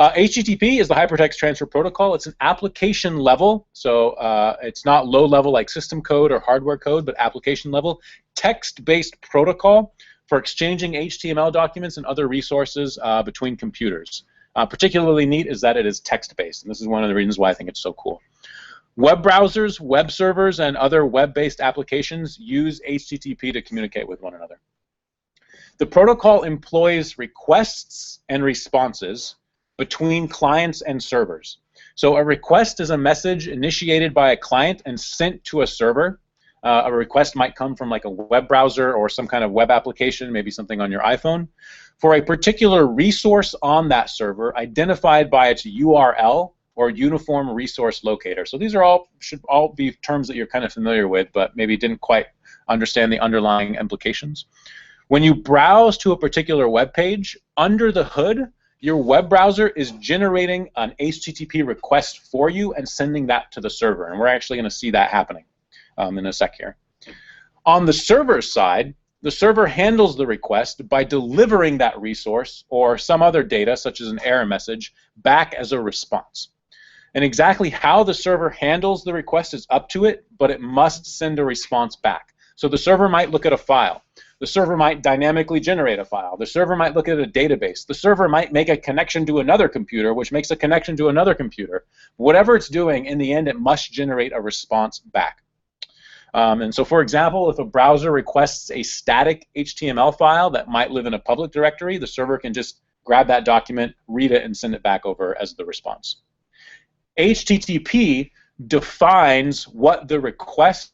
HTTP is the Hypertext Transfer Protocol. It's an application level, so it's not low level like system code or hardware code, but application level, text-based protocol for exchanging HTML documents and other resources between computers. Particularly neat is that it is text-based, and this is one of the reasons why I think it's so cool. Web browsers, web servers, and other web-based applications use HTTP to communicate with one another. The protocol employs requests and responses between clients and servers. So a request is a message initiated by a client and sent to a server. A request might come from like a web browser or some kind of web application, maybe something on your iPhone, for a particular resource on that server identified by its URL or Uniform Resource Locator. So these are should all be terms that you're kind of familiar with, but maybe didn't quite understand the underlying implications. When you browse to a particular web page, under the hood, your web browser is generating an HTTP request for you and sending that to the server. And we're actually going to see that happening in a sec here. On the server side, the server handles the request by delivering that resource or some other data, such as an error message, back as a response. And exactly how the server handles the request is up to it, but it must send a response back. So the server might look at a file. The server might dynamically generate a file. The server might look at a database. The server might make a connection to another computer, which makes a connection to another computer. Whatever it's doing, in the end, it must generate a response back. And so, for example, if a browser requests a static HTML file that might live in a public directory, the server can just grab that document, read it, and send it back over as the response. HTTP defines what the request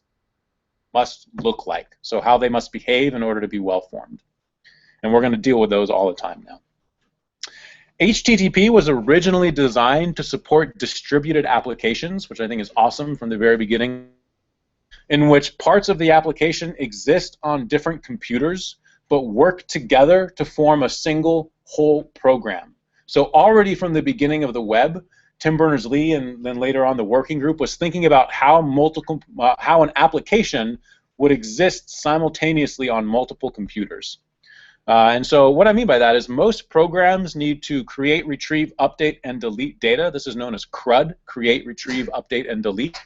must look like, so how they must behave in order to be well-formed. And we're going to deal with those all the time now. HTTP was originally designed to support distributed applications, which I think is awesome from the very beginning, in which parts of the application exist on different computers but work together to form a single whole program. So already from the beginning of the web, Tim Berners-Lee and then later on the working group was thinking about how an application would exist simultaneously on multiple computers. And so what I mean by that is most programs need to create, retrieve, update, and delete data. This is known as CRUD, create, retrieve, update, and delete.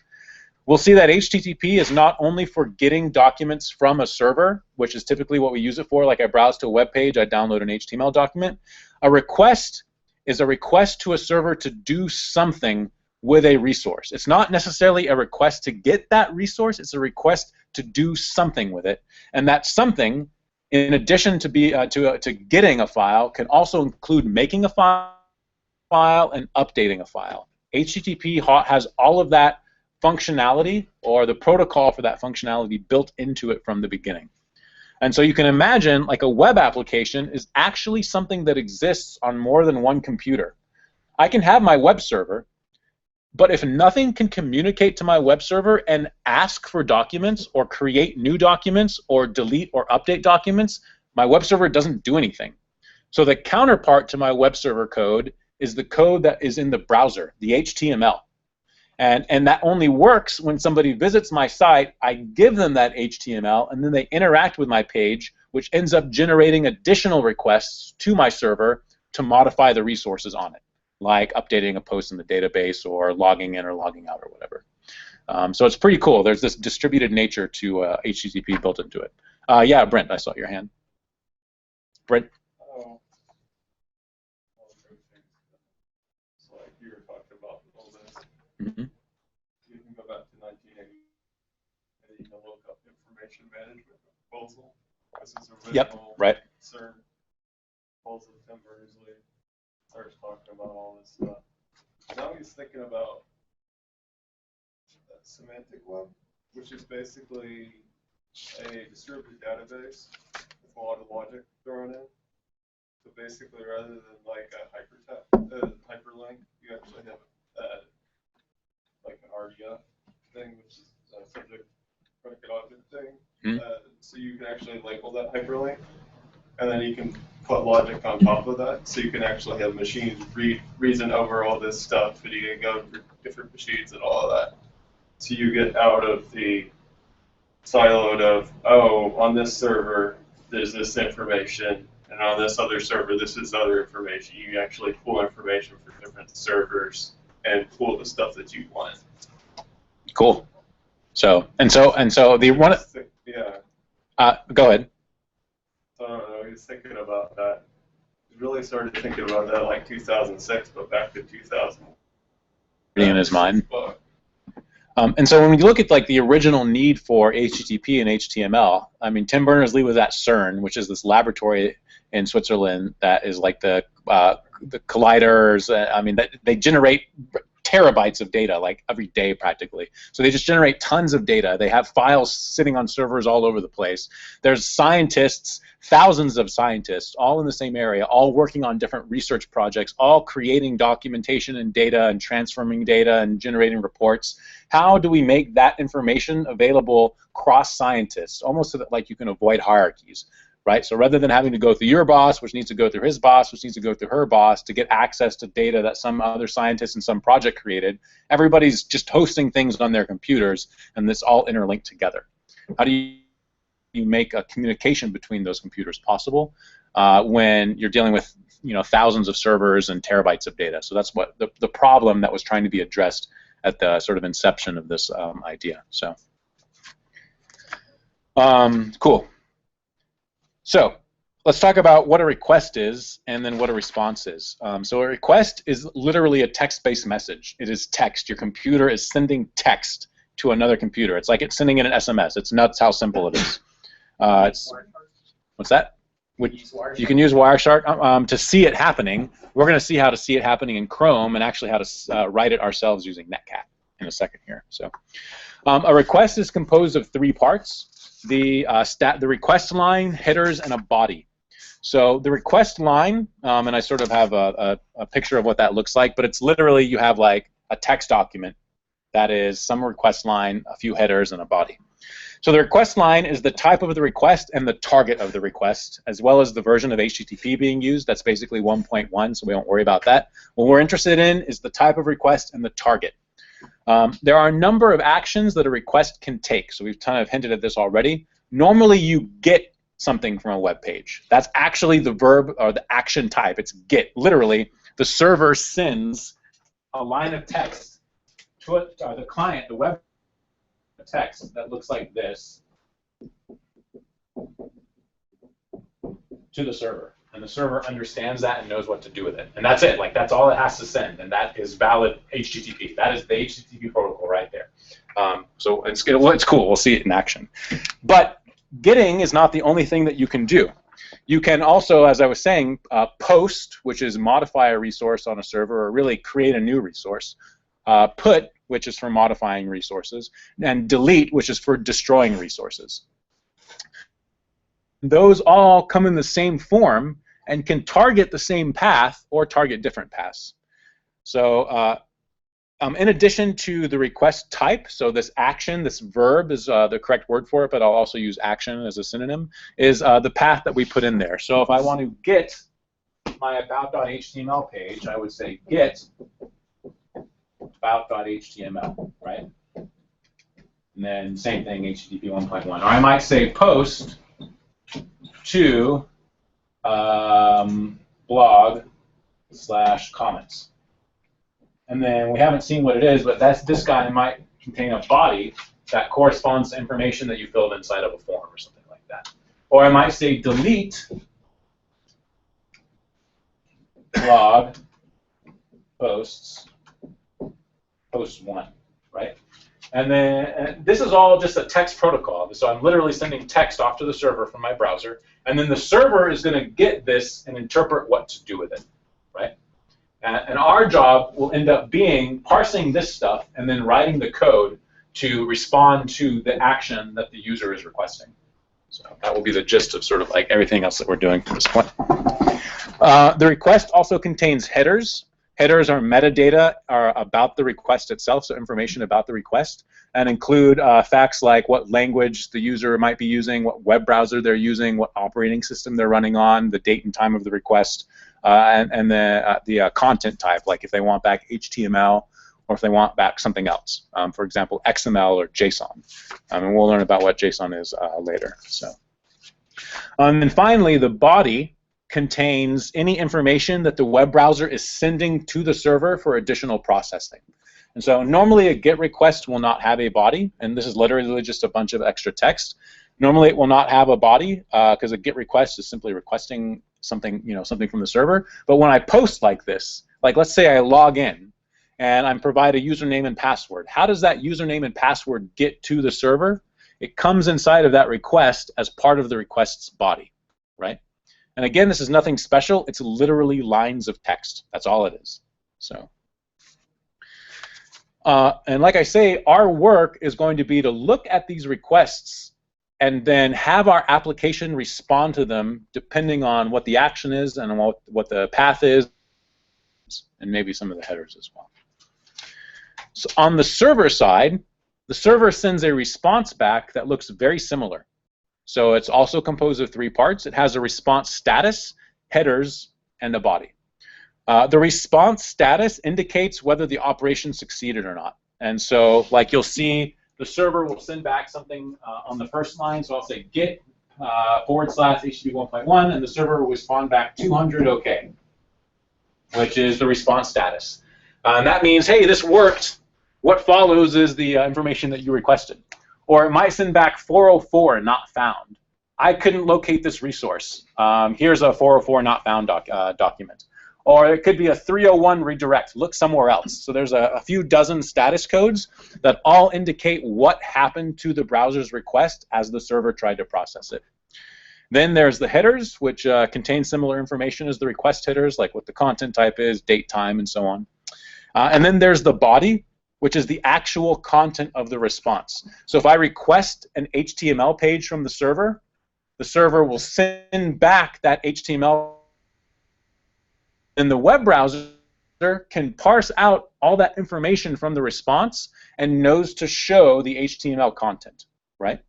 We'll see that HTTP is not only for getting documents from a server, which is typically what we use it for, like I browse to a web page, I download an HTML document. A request is a request to a server to do something with a resource. It's not necessarily a request to get that resource, it's a request to do something with it. And that something, in addition to getting a file, can also include making a file and updating a file. HTTP has all of that functionality, or the protocol for that functionality, built into it from the beginning. And so you can imagine, like, a web application is actually something that exists on more than one computer. I can have my web server, but if nothing can communicate to my web server and ask for documents or create new documents or delete or update documents, my web server doesn't do anything. So the counterpart to my web server code is the code that is in the browser, the HTML. And that only works when somebody visits my site, I give them that HTML, and then they interact with my page, which ends up generating additional requests to my server to modify the resources on it, like updating a post in the database or logging in or logging out or whatever. So it's pretty cool. There's this distributed nature to HTTP built into it. Yeah, Brent, I saw your hand. Brent? Oh. So like you were talking about all this. Mm-hmm. You can go back to 1980 and you can look up information management proposal. This is original. Yep, right. CERN proposal. Tim Berners-Lee starts talking about all this stuff. Now he's thinking about semantic web, which is basically a distributed database with a lot of logic thrown in. So basically, rather than like a hyperlink, you actually have like an RDF thing, which is a subject predicate object thing. Hmm. So you can actually label that hyperlink, and then you can put logic on top of that. So you can actually have machines reason over all this stuff, and you can go for different machines and all of that. So you get out of the siloed of, oh, on this server there's this information, and on this other server this is other information. You actually pull information from different servers and pull the stuff that you want. Cool. So the one. Yeah. Go ahead. I don't know. He was thinking about that. He really started thinking about that like 2006, but back to 2000. In his mind. And so when you look at like the original need for HTTP and HTML, I mean, Tim Berners-Lee was at CERN, which is this laboratory in Switzerland that is like the colliders. I mean, they generate terabytes of data like every day practically. So they just generate tons of data. They have files sitting on servers all over the place. There's scientists, thousands of scientists, all in the same area, all working on different research projects, all creating documentation and data and transforming data and generating reports. How do we make that information available cross scientists, almost so that like you can avoid hierarchies? Right? So rather than having to go through your boss, which needs to go through his boss, which needs to go through her boss to get access to data that some other scientist in some project created, everybody's just hosting things on their computers, and this all interlinked together. How do you make a communication between those computers possible when you're dealing with thousands of servers and terabytes of data? So that's what the problem that was trying to be addressed at the sort of inception of this idea. So cool. So let's talk about what a request is and then what a response is. So a request is literally a text-based message. It is text. Your computer is sending text to another computer. It's like it's sending in an SMS. It's nuts how simple it is. What's that? You can use Wireshark to see it happening. We're going to see how to see it happening in Chrome and actually how to write it ourselves using Netcat in a second here. So a request is composed of three parts. The request line, headers, and a body. So the request line, and I sort of have a picture of what that looks like, but it's literally you have like a text document that is some request line, a few headers, and a body. So the request line is the type of the request and the target of the request, as well as the version of HTTP being used. That's basically 1.1, so we don't worry about that. What we're interested in is the type of request and the target. There are a number of actions that a request can take. So we've kind of hinted at this already. Normally you get something from a web page. That's actually the verb or the action type. It's get. Literally, the server sends a line of text to the client, the web text that looks like this to the server. And the server understands that and knows what to do with it. And that's it. Like, that's all it has to send. And that is valid HTTP. That is the HTTP protocol right there. So it's cool. We'll see it in action. But getting is not the only thing that you can do. You can also, as I was saying, post, which is modify a resource on a server, or really create a new resource. Put, which is for modifying resources. And delete, which is for destroying resources. Those all come in the same form and can target the same path or target different paths. So in addition to the request type, so this action, this verb is the correct word for it, but I'll also use action as a synonym, is the path that we put in there. So if I want to get my about.html page, I would say get about.html, right? And then same thing, HTTP 1.1. Or I might say post to blog/comments. And then we haven't seen what it is, but this guy might contain a body that corresponds to information that you filled inside of a form or something like that. Or I might say delete blog posts post 1, right? And then this is all just a text protocol. So I'm literally sending text off to the server from my browser, and then the server is going to get this and interpret what to do with it, right? And our job will end up being parsing this stuff and then writing the code to respond to the action that the user is requesting. So that will be the gist of sort of like everything else that we're doing from this point. The request also contains headers. Headers are metadata about the request itself, so information about the request, and include facts like what language the user might be using, what web browser they're using, what operating system they're running on, the date and time of the request, and the content type, like if they want back HTML or if they want back something else. For example, XML or JSON. And we'll learn about what JSON is later. So, and then finally, the body contains any information that the web browser is sending to the server for additional processing. And so normally a GET request will not have a body, and this is literally just a bunch of extra text. Normally it will not have a body because a GET request is simply requesting something, something from the server. But when I post like this, like let's say I log in and I provide a username and password, how does that username and password get to the server? It comes inside of that request as part of the request's body, right? And again, this is nothing special. It's literally lines of text. That's all it is. So, and like I say, our work is going to be to look at these requests and then have our application respond to them depending on what the action is and what the path is, and maybe some of the headers as well. So on the server side, the server sends a response back that looks very similar. So it's also composed of 3 parts. It has a response status, headers, and a body. The response status indicates whether the operation succeeded or not. And so, like you'll see, the server will send back something on the first line. So I'll say get / HTTP 1.1, and the server will respond back 200 OK, which is the response status. And that means, hey, this worked. What follows is the information that you requested. Or it might send back 404 not found. I couldn't locate this resource. Here's a 404 not found document. Or it could be a 301 redirect. Look somewhere else. So there's a few dozen status codes that all indicate what happened to the browser's request as the server tried to process it. Then there's the headers, which contain similar information as the request headers, like what the content type is, date, time, and so on. And then there's the body, which is the actual content of the response. So if I request an HTML page from the server will send back that HTML, and the web browser can parse out all that information from the response and knows to show the HTML content, right?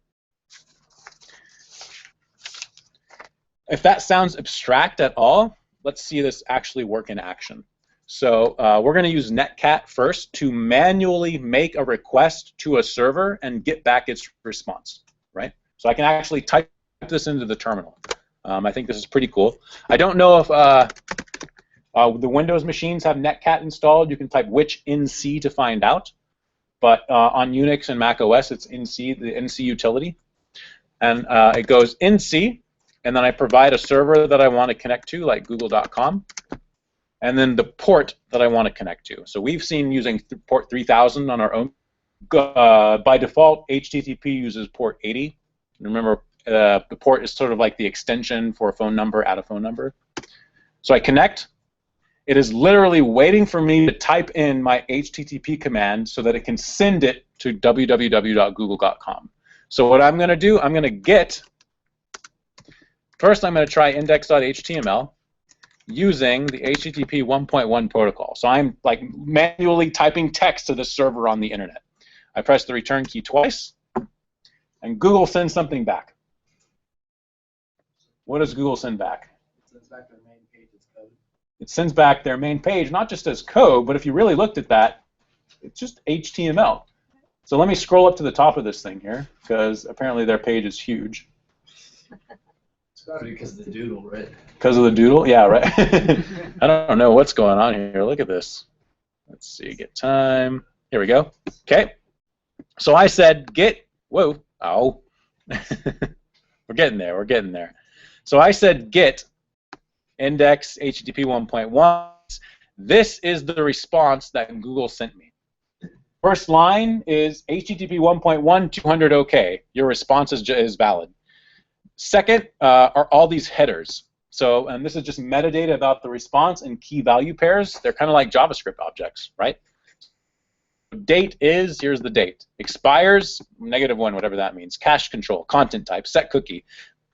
If that sounds abstract at all, let's see this actually work in action. So we're going to use Netcat first to manually make a request to a server and get back its response, right? So I can actually type this into the terminal. I think this is pretty cool. I don't know if the Windows machines have Netcat installed. You can type which NC to find out. But on Unix and Mac OS, it's NC, the NC utility. And it goes NC, and then I provide a server that I want to connect to, like google.com. And then the port that I want to connect to. So we've seen using port 3000 on our own. By default, HTTP uses port 80. Remember, the port is sort of like the extension for a phone number at a phone number. So I connect. It is literally waiting for me to type in my HTTP command so that it can send it to www.google.com. So what I'm going to do, I'm going to get, first I'm going to try index.html. Using the HTTP 1.1 protocol. So I'm like manually typing text to the server on the internet. I press the return key twice, and Google sends something back. What does Google send back? It sends back their main page as code. It sends back their main page, not just as code, but if you really looked at that, it's just HTML. So let me scroll up to the top of this thing here, because apparently their page is huge. It's probably because of the doodle, right? Because of the doodle? Yeah, right. I don't know what's going on here. Look at this. Let's see, get time. Here we go. Okay. So I said get, whoa, oh. We're getting there, we're getting there. So I said get index HTTP 1.1. This is the response that Google sent me. First line is HTTP 1.1 200 OK. Your response is valid. Second are all these headers. So, and this is just metadata about the response and key value pairs. They're kind of like JavaScript objects, right? Date is, here's the date. Expires, -1, whatever that means. Cache control, content type, set cookie,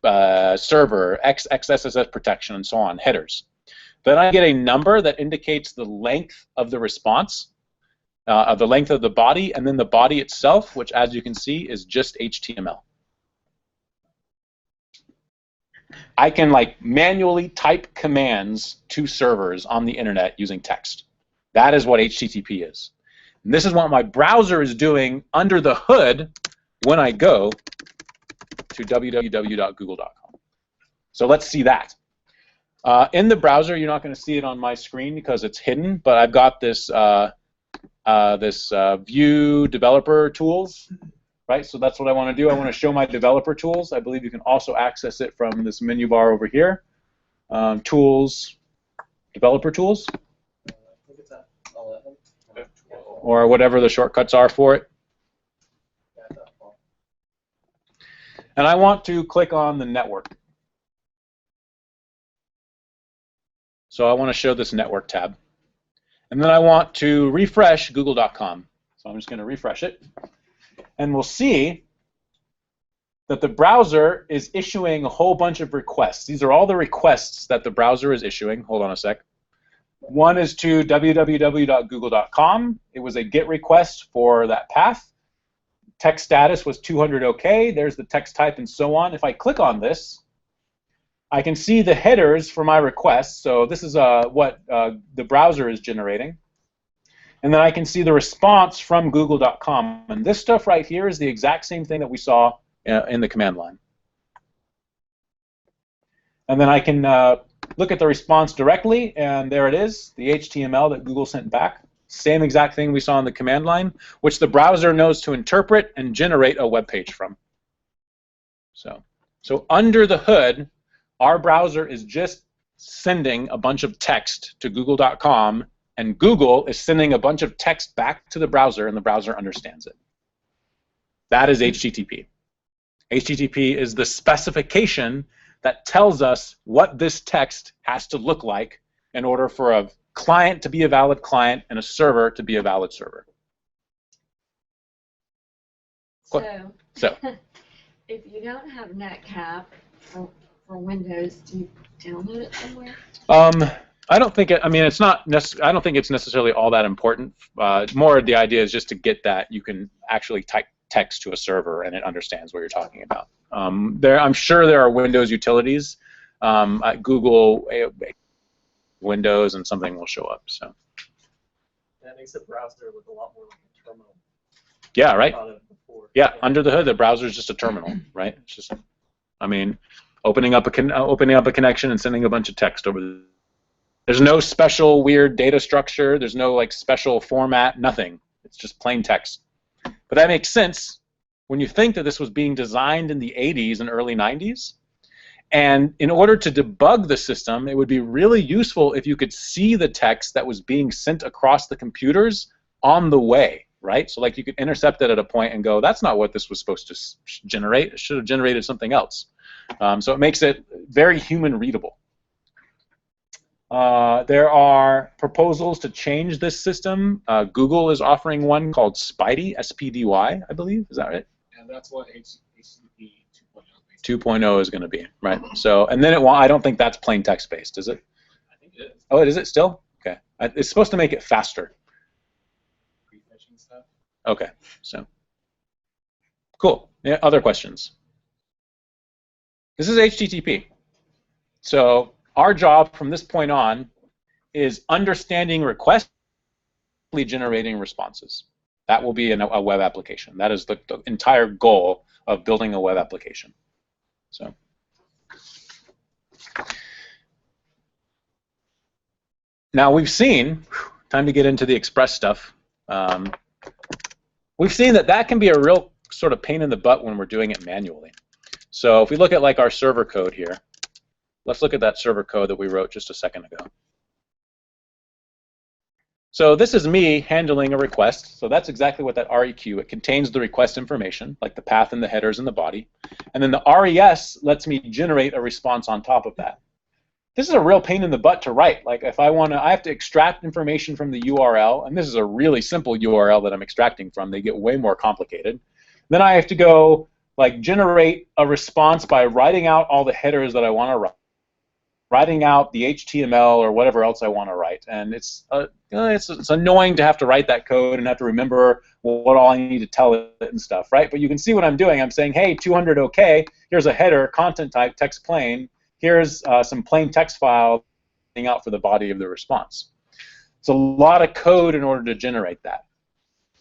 server, XSS protection, and so on, headers. Then I get a number that indicates the length of the response, the length of the body, and then the body itself, which, as you can see, is just HTML. I can like manually type commands to servers on the internet using text. That is what HTTP is. And this is what my browser is doing under the hood when I go to www.google.com. So let's see that. In the browser, you're not going to see it on my screen because it's hidden, but I've got this view developer tools, right? So that's what I want to do. I want to show my developer tools. I believe you can also access it from this menu bar over here. Tools, developer tools, or whatever the shortcuts are for it. And I want to click on the network. So I want to show this network tab. And then I want to refresh google.com. So I'm just going to refresh it. And we'll see that the browser is issuing a whole bunch of requests. These are all the requests that the browser is issuing. Hold on a sec. One is to www.google.com. It was a GET request for that path. Text status was 200 OK. There's the text type and so on. If I click on this, I can see the headers for my request. So this is what the browser is generating. And then I can see the response from google.com. And this stuff right here is the exact same thing that we saw in the command line. And then I can look at the response directly, and there it is, the HTML that Google sent back. Same exact thing we saw in the command line, which the browser knows to interpret and generate a web page from. So under the hood, our browser is just sending a bunch of text to google.com, and Google is sending a bunch of text back to the browser, and the browser understands it. That is HTTP. HTTP is the specification that tells us what this text has to look like in order for a client to be a valid client and a server to be a valid server. So if you don't have NetCap for Windows, do you download it somewhere? I don't think it. I mean, it's not. I don't think it's necessarily all that important. More, the idea is just to get that you can actually type text to a server and it understands what you're talking about. I'm sure there are Windows utilities. At Google Windows and something will show up. So That makes the browser look a lot more like a terminal. yeah, right. Yeah, Yeah. under the hood, the browser is just a terminal, right? It's just, I mean, opening up a connection and sending a bunch of text over. There's no special weird data structure. There's no like special format. Nothing. It's just plain text. But that makes sense when you think that this was being designed in the 80s and early 90s. And in order to debug the system, it would be really useful if you could see the text that was being sent across the computers on the way, right? So like you could intercept it at a point and go, that's not what this was supposed to generate. It should have generated something else. So it makes it very human readable. There are proposals to change this system. Google is offering one called Spydy, S-P-D-Y, I believe. Is that right? And that's what HTTP 2.0 is going to be, right? So, and then I don't think that's plain text based, is it? I think it is. Oh, is it still? Okay. It's supposed to make it faster. Prefetching stuff. Okay. So, cool. Yeah, other questions? This is HTTP. So, our job from this point on is understanding requests, generating responses. That will be a web application. That is the entire goal of building a web application. So, now we've seen, time to get into the Express stuff. We've seen that can be a real sort of pain in the butt when we're doing it manually. So if we look at like our server code here, let's look at that server code that we wrote just a second ago. So this is me handling a request. So that's exactly what that REQ, it contains the request information, like the path and the headers and the body. And then the RES lets me generate a response on top of that. This is a real pain in the butt to write. Like if I have to extract information from the URL, and this is a really simple URL that I'm extracting from. They get way more complicated. Then I have to go like generate a response by writing out all the headers that I want to write. writing out the HTML or whatever else I want to write. And it's annoying to have to write that code and have to remember what all I need to tell it and stuff, right? But you can see what I'm doing. I'm saying, hey, 200 OK. Here's a header, content type, text plain. Here's some plain text file out for the body of the response. It's a lot of code in order to generate that,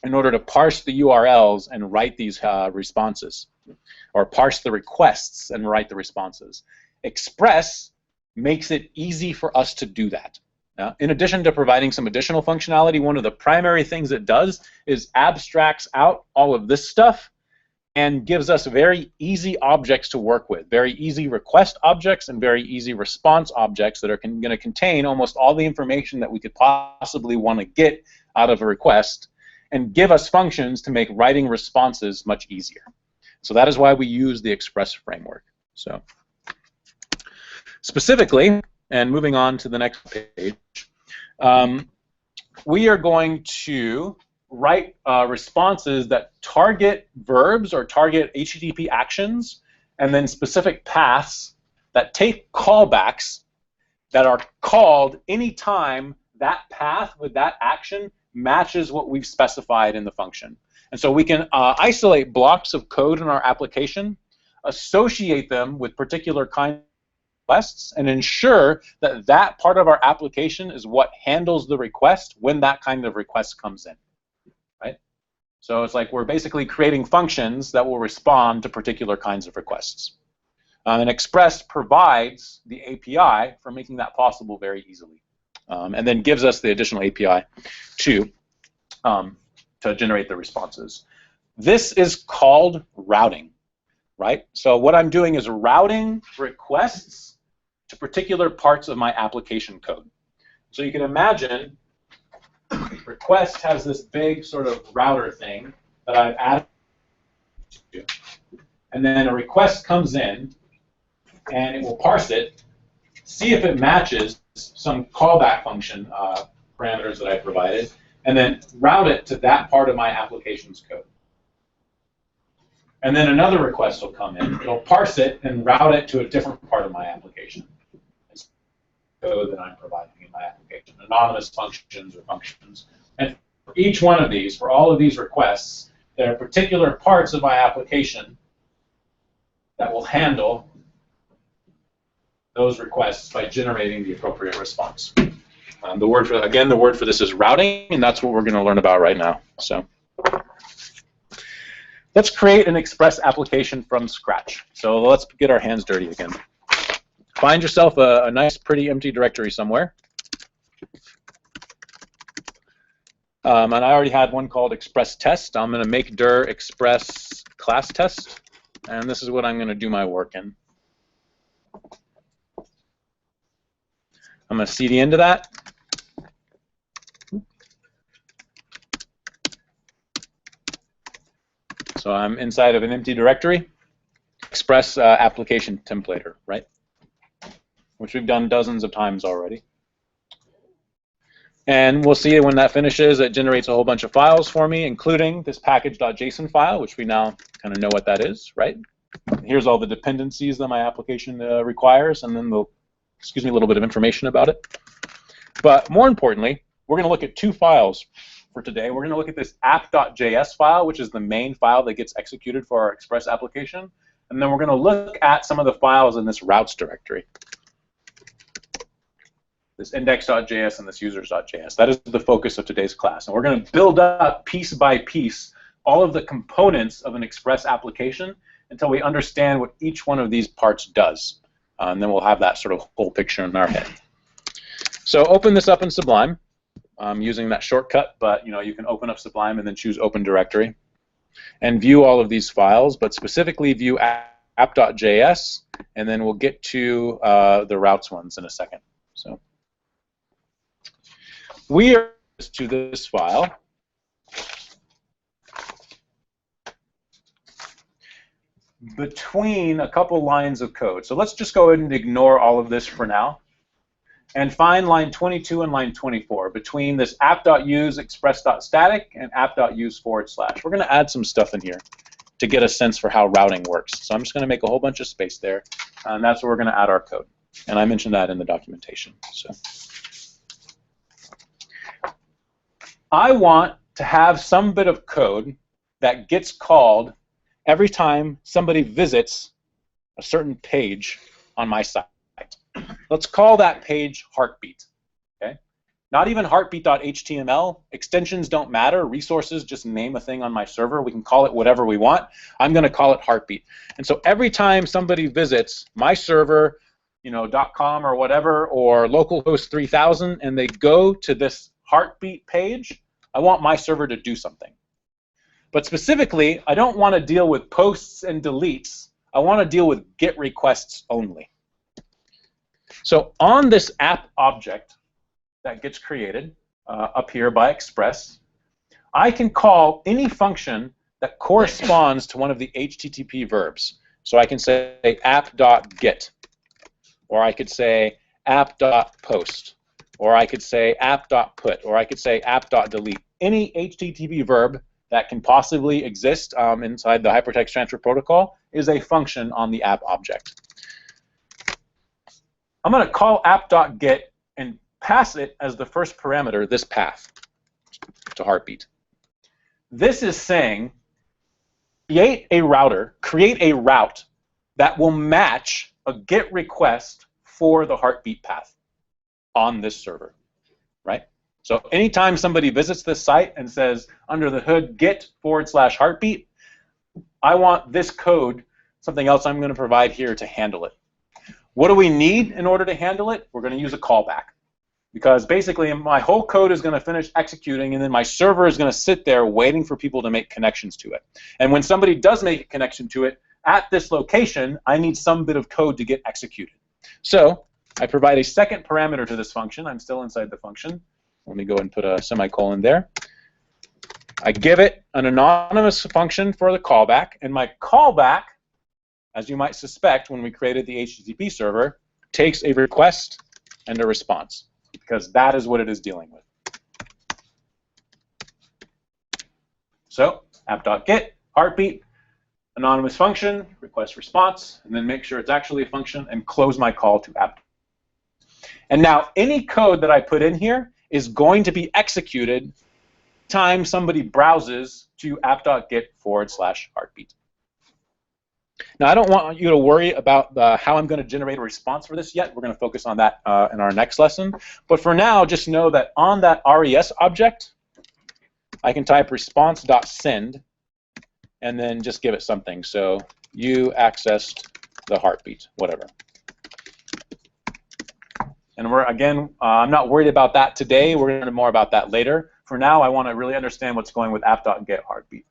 in order to parse the URLs and write these responses, or parse the requests and write the responses. Express makes it easy for us to do that. Now, in addition to providing some additional functionality, one of the primary things it does is abstracts out all of this stuff and gives us very easy objects to work with, very easy request objects and very easy response objects that are going to contain almost all the information that we could possibly want to get out of a request, and give us functions to make writing responses much easier. So that is why we use the Express framework. So specifically, and moving on to the next page, we are going to write responses that target verbs or target HTTP actions, and then specific paths that take callbacks that are called anytime that path with that action matches what we've specified in the function. And so we can isolate blocks of code in our application, associate them with particular kinds of requests, and ensure that that part of our application is what handles the request when that kind of request comes in. Right? So it's like we're basically creating functions that will respond to particular kinds of requests. And Express provides the API for making that possible very easily. And then gives us the additional API to generate the responses. This is called routing, right? So what I'm doing is routing requests to particular parts of my application code. So you can imagine request has this big sort of router thing that I've added to. And then a request comes in, and it will parse it, see if it matches some callback function parameters that I provided, and then route it to that part of my application's code. And then another request will come in. It'll parse it and route it to a different part of my application. It's code that I'm providing in my application, anonymous functions or functions. And for each one of these, for all of these requests, there are particular parts of my application that will handle those requests by generating the appropriate response. The word for this is routing, and that's what we're going to learn about right now. So let's create an Express application from scratch. So let's get our hands dirty again. Find yourself a nice, pretty empty directory somewhere. And I already had one called Express Test. I'm going to make dir Express class test, and this is what I'm going to do my work in. I'm going to cd into that. So I'm inside of an empty directory, Express application templater, right? Which we've done dozens of times already. And we'll see when that finishes, it generates a whole bunch of files for me, including this package.json file, which we now kind of know what that is, right? Here's all the dependencies that my application requires, and then a little bit of information about it. But more importantly, we're going to look at two files for today. We're going to look at this app.js file, which is the main file that gets executed for our Express application. And then we're going to look at some of the files in this routes directory. This index.js and this users.js. That is the focus of today's class. And we're going to build up piece by piece all of the components of an Express application until we understand what each one of these parts does. And then we'll have that sort of whole picture in our head. So open this up in Sublime. I'm using that shortcut, but you can open up Sublime and then choose Open Directory and view all of these files, but specifically view app.js, and then we'll get to the routes ones in a second. So we are to this file. Between a couple lines of code. So let's just go ahead and ignore all of this for now and find line 22 and line 24 between this app.use express.static and app.use /. We're going to add some stuff in here to get a sense for how routing works. So I'm just going to make a whole bunch of space there, and that's where we're going to add our code. And I mentioned that in the documentation. So I want to have some bit of code that gets called every time somebody visits a certain page on my site. Let's call that page Heartbeat. Okay? Not even heartbeat.html. Extensions don't matter. Resources, just name a thing on my server. We can call it whatever we want. I'm going to call it Heartbeat. And so every time somebody visits my server, you know, .com or whatever, or localhost 3000, and they go to this Heartbeat page, I want my server to do something. But specifically, I don't want to deal with posts and deletes. I want to deal with GET requests only. So on this app object that gets created up here by Express, I can call any function that corresponds to one of the HTTP verbs. So I can say app.get, or I could say app.post, or I could say app.put, or I could say app.delete. Any HTTP verb that can possibly exist inside the Hypertext Transfer Protocol is a function on the app object. I'm going to call app.get and pass it as the first parameter this path to Heartbeat. This is saying create a route that will match a GET request for the Heartbeat path on this server, right? So anytime somebody visits this site and says under the hood get/heartbeat, I want this code, something else I'm going to provide here to handle it. What do we need in order to handle it? We're going to use a callback. Because basically my whole code is going to finish executing, and then my server is going to sit there waiting for people to make connections to it. And when somebody does make a connection to it, at this location, I need some bit of code to get executed. So I provide a second parameter to this function. I'm still inside the function. Let me go and put a semicolon there. I give it an anonymous function for the callback, and my callback, as you might suspect when we created the HTTP server, takes a request and a response, because that is what it is dealing with. So app.get, Heartbeat, anonymous function, request response, and then make sure it's actually a function and close my call to app. And now any code that I put in here is going to be executed time somebody browses to app.get/heartbeat. Now, I don't want you to worry about how I'm going to generate a response for this yet. We're going to focus on that in our next lesson. But for now, just know that on that res object, I can type response.send and then just give it something. So you accessed the Heartbeat, whatever. And again, I'm not worried about that today. We're going to learn more about that later. For now, I want to really understand what's going with app.get Heartbeat.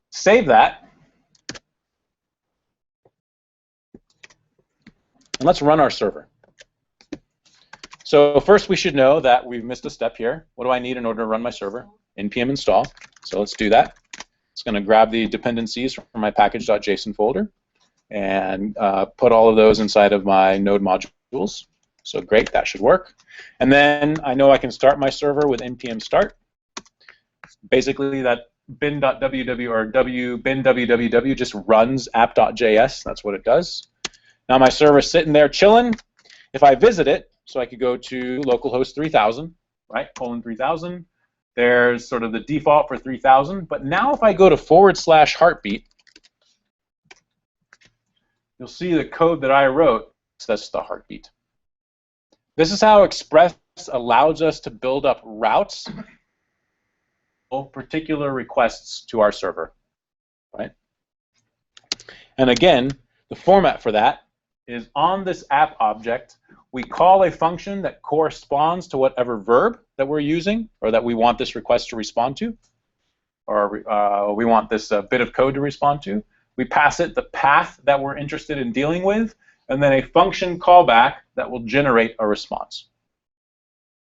Save that. And let's run our server. So first we should know that we've missed a step here. What do I need in order to run my server? npm install. So let's do that. It's going to grab the dependencies from my package.json folder and put all of those inside of my node modules. So great, that should work. And then I know I can start my server with npm start. Basically that bin.www or bin www just runs app.js. That's what it does. Now my server's sitting there chilling. If I visit it, so I could go to localhost 3000, right, :3000. There's sort of the default for 3000. But now if I go to /heartbeat, you'll see the code that I wrote. So that's the Heartbeat. This is how Express allows us to build up routes of particular requests to our server, right? And again, the format for that is on this app object, we call a function that corresponds to whatever verb that we're using or that we want this request to respond to, or we want this bit of code to respond to. We pass it the path that we're interested in dealing with, and then a function callback that will generate a response.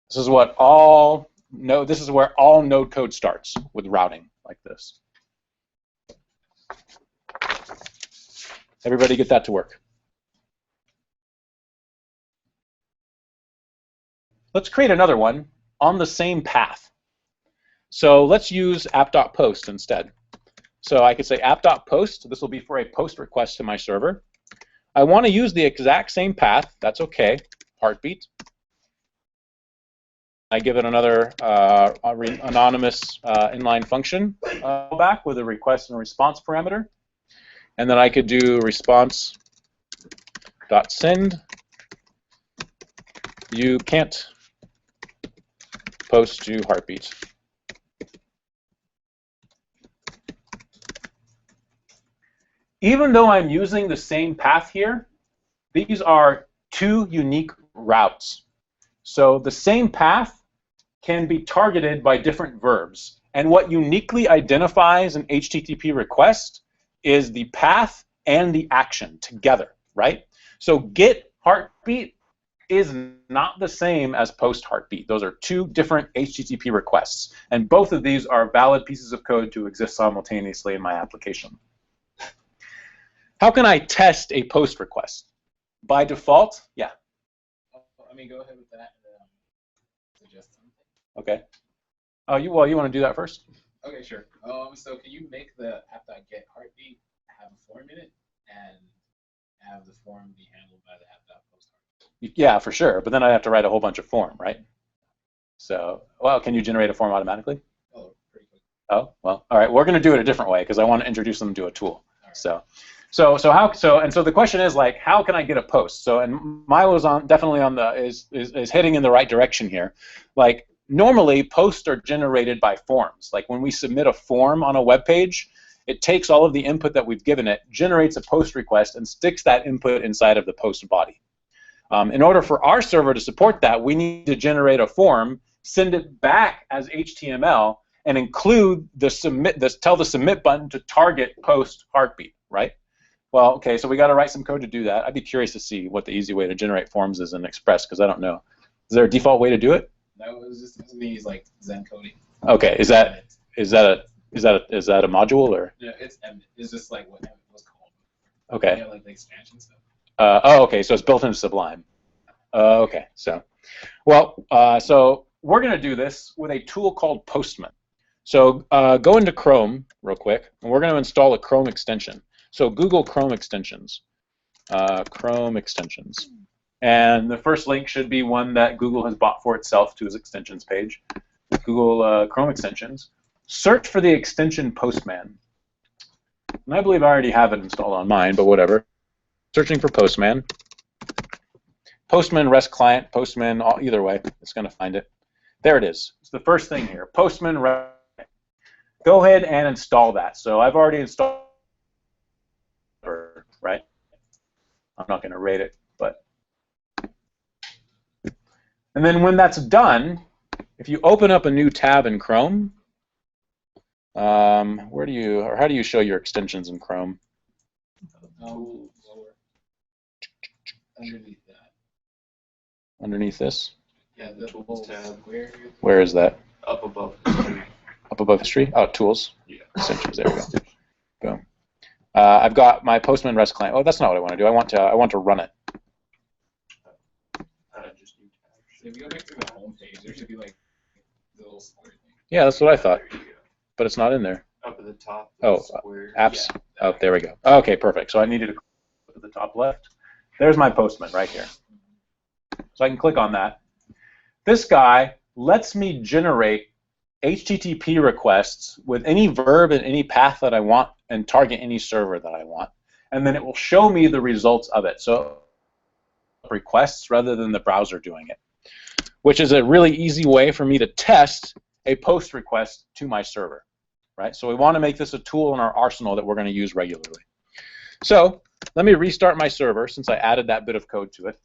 This is what this is where all node code starts, with routing like this. Everybody get that to work. Let's create another one on the same path. So let's use app.post instead. So I could say app.post. This will be for a post request to my server. I want to use the exact same path. That's okay. Heartbeat. I give it another anonymous inline function back with a request and response parameter. And then I could do response.send. You can't post to Heartbeat. Even though I'm using the same path here, these are two unique routes. So the same path can be targeted by different verbs. And what uniquely identifies an HTTP request is the path and the action together, right? So get heartbeat is not the same as post heartbeat. Those are two different HTTP requests. And both of these are valid pieces of code to exist simultaneously in my application. How can I test a post request? By default, yeah. I mean, go ahead with that and suggest something. Okay. Oh, you want to do that first? Okay, sure. So can you make the app.getHeartbeat have a form in it and have the form be handled by the app.postHeartbeat? Yeah, for sure. But then I have to write a whole bunch of form, right? So, well, can you generate a form automatically? Oh, pretty quick. Oh, well, all right. We're going to do it a different way because I want to introduce them to a tool. Right. So the question is like, how can I get a post? So, and mine was definitely on the is heading in the right direction here. Like normally, posts are generated by forms. Like when we submit a form on a web page, it takes all of the input that we've given it, generates a post request, and sticks that input inside of the post body. In order for our server to support that, we need to generate a form, send it back as HTML, and include tell the submit button to target post heartbeat, right? Well, okay, so we got to write some code to do that. I'd be curious to see what the easy way to generate forms is in Express because I don't know. Is there a default way to do it? No, it was just me use like Zen coding. Okay, is that a module or? Yeah, it's just like what Emmet was called. Okay. Yeah, like the expansion stuff. Oh, okay, so it's built into Sublime. Okay, so, well, so we're going to do this with a tool called Postman. So go into Chrome real quick, and we're going to install a Chrome extension. So Google Chrome extensions, and the first link should be one that Google has bought for itself to its extensions page. Google Chrome extensions. Search for the extension Postman. And I believe I already have it installed on mine, but whatever. Searching for Postman. Postman REST client, Postman, either way, it's going to find it. There it is. It's the first thing here. Postman REST. Go ahead and install that. So I've already installed right? I'm not going to rate it, but. And then when that's done, if you open up a new tab in Chrome, how do you show your extensions in Chrome? Lower. Underneath that. Underneath this? Yeah, the tools tab. Where is that? Up above. Up above history? Oh, tools. Yeah. Extensions. There we go. Boom. I've got my Postman REST client. Oh, that's not what I want to do. I want to run it. So if you go back to the home page, there should be like the little square thing. Yeah, that's what I thought. But it's not in there. Up at the top. Oh, square. apps. Yeah. Oh, there we go. Okay, perfect. So I needed to click at the top left. There's my Postman right here. So I can click on that. This guy lets me generate HTTP requests with any verb and any path that I want and target any server that I want. And then it will show me the results of it. So requests rather than the browser doing it, which is a really easy way for me to test a post request to my server. Right? So we want to make this a tool in our arsenal that we're going to use regularly. So let me restart my server since I added that bit of code to it.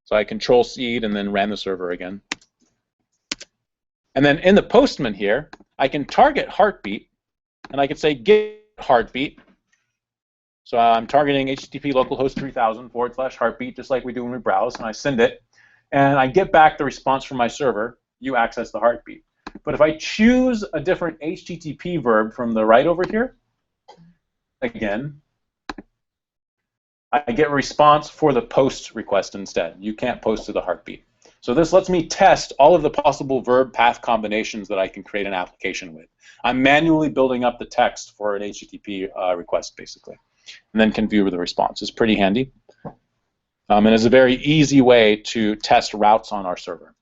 So I Control-C and then ran the server again. And then in the Postman here, I can target heartbeat, and I can say get heartbeat. So I'm targeting HTTP localhost 3000/heartbeat, just like we do when we browse, and I send it, and I get back the response from my server. You access the heartbeat. But if I choose a different HTTP verb from the right over here, again, I get a response for the post request instead. You can't post to the heartbeat. So this lets me test all of the possible verb path combinations that I can create an application with. I'm manually building up the text for an HTTP request, basically. and then can view the response. It's pretty handy. And it's a very easy way to test routes on our server,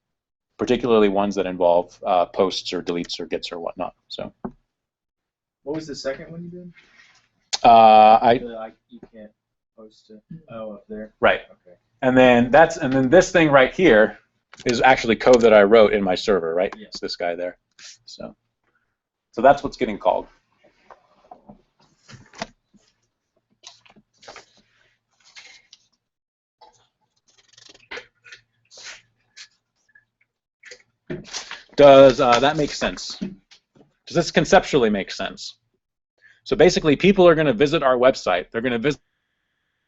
particularly ones that involve posts or deletes or gets or whatnot. So, What was the second one you did? You can't post it. Oh, up there. Right. Okay. And then this thing right here is actually code that I wrote in my server, right? Yeah. It's this guy there. So that's what's getting called. Does that make sense? Does this conceptually make sense? So basically, people are going to visit our website. They're going to visit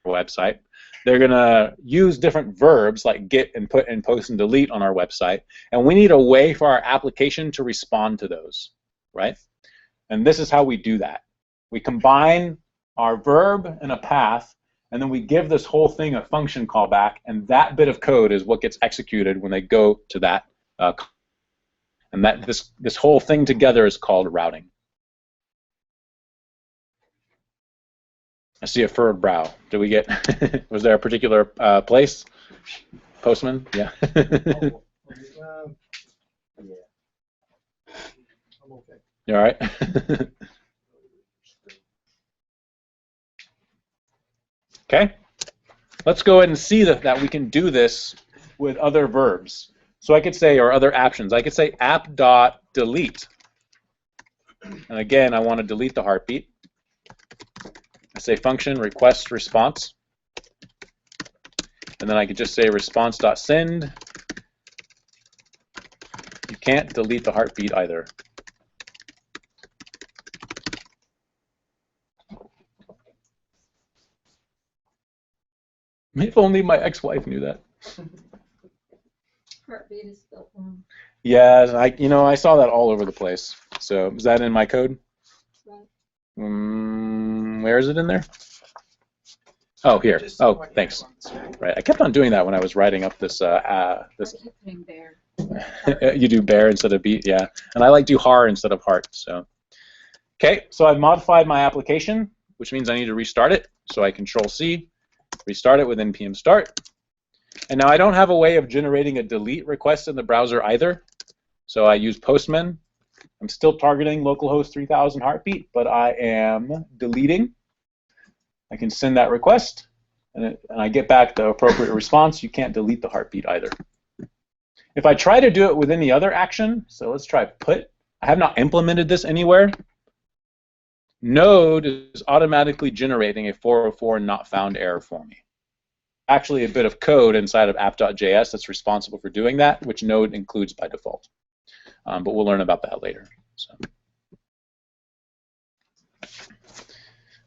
our website. They're going to use different verbs like get and put and post and delete on our website. And we need a way for our application to respond to those, right? And this is how we do that. We combine our verb and a path, and then we give this whole thing a function callback, and that bit of code is what gets executed when they go to that. And that this whole thing together is called routing. I see a furrowed brow. Did we get? Was there a particular place? Postman? Yeah. Yeah. I'm okay. You all right? Okay. Let's go ahead and see that we can do this with other verbs. So I could say, or other actions. I could say app.delete. And again, I want to delete the heartbeat. I say function request response. And then I could just say response.send. You can't delete the heartbeat either. If only my ex-wife knew that. Heartbeat is spelled wrong. Yeah, I saw that all over the place. So is that in my code? Right. Where is it in there? Oh, here. Oh, thanks. Right, I kept on doing that when I was writing up this. I kept putting bear. You do bear instead of beat, yeah. And I like do har instead of heart. So, okay. So I've modified my application, which means I need to restart it. So I Control-C, restart it with npm start. And now I don't have a way of generating a delete request in the browser either. So I use Postman. I'm still targeting localhost 3000 heartbeat, but I am deleting. I can send that request, and I get back the appropriate response. You can't delete the heartbeat either. If I try to do it with any other action, so let's try put. I have not implemented this anywhere. Node is automatically generating a 404 not found error for me. Actually, a bit of code inside of app.js that's responsible for doing that, which Node includes by default. But we'll learn about that later. So.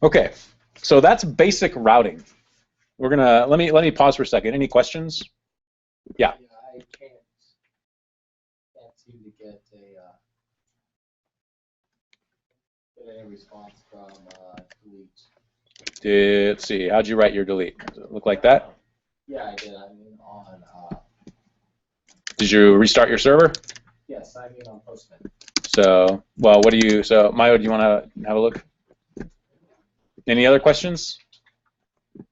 Okay, so that's basic routing. We're gonna let me pause for a second. Any questions? Yeah. I can't seem to get a response from delete. Let's see. How'd you write your delete? Does it look like that? Yeah, I did. I mean on. Did you restart your server? Yes, I mean on Postman. So, well, what do you? So, Mayo, do you want to have a look? Any other questions?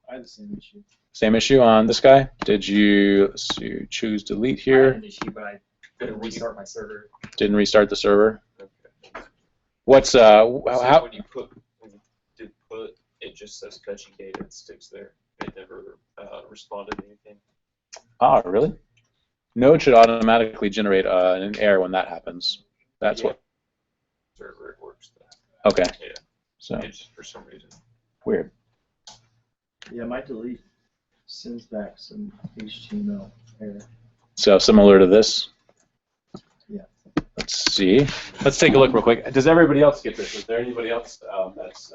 I had the same issue. Same issue on this guy. Did you? Let's see, choose delete I had here? an issue, but I couldn't restart my server. Didn't restart the server. What's So how? when you did put, it just says fetching data and sticks there. It never responded to anything. Oh, really? Node should automatically generate an error when that happens. That's Yeah. what. Server it works. Okay. Yeah. So It just for some reason. weird. Yeah, my delete sends back some HTML error. So similar to this. Yeah. Let's see. Let's take a look real quick. Does everybody else get this? Is there anybody else that's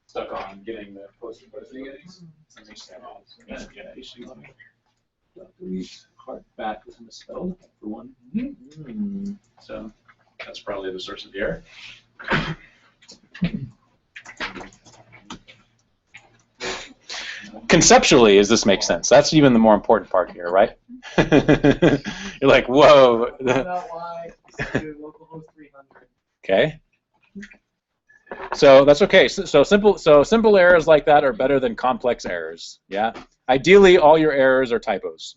stuck on getting the post notifications? Delete heart back was misspelled for one. So that's probably the source of the error. Conceptually, does this make sense? That's even the more important part here, right? You're like, whoa. Not why. Localhost 300. Okay. So that's okay. So simple errors like that are better than complex errors. Yeah. Ideally, all your errors are typos,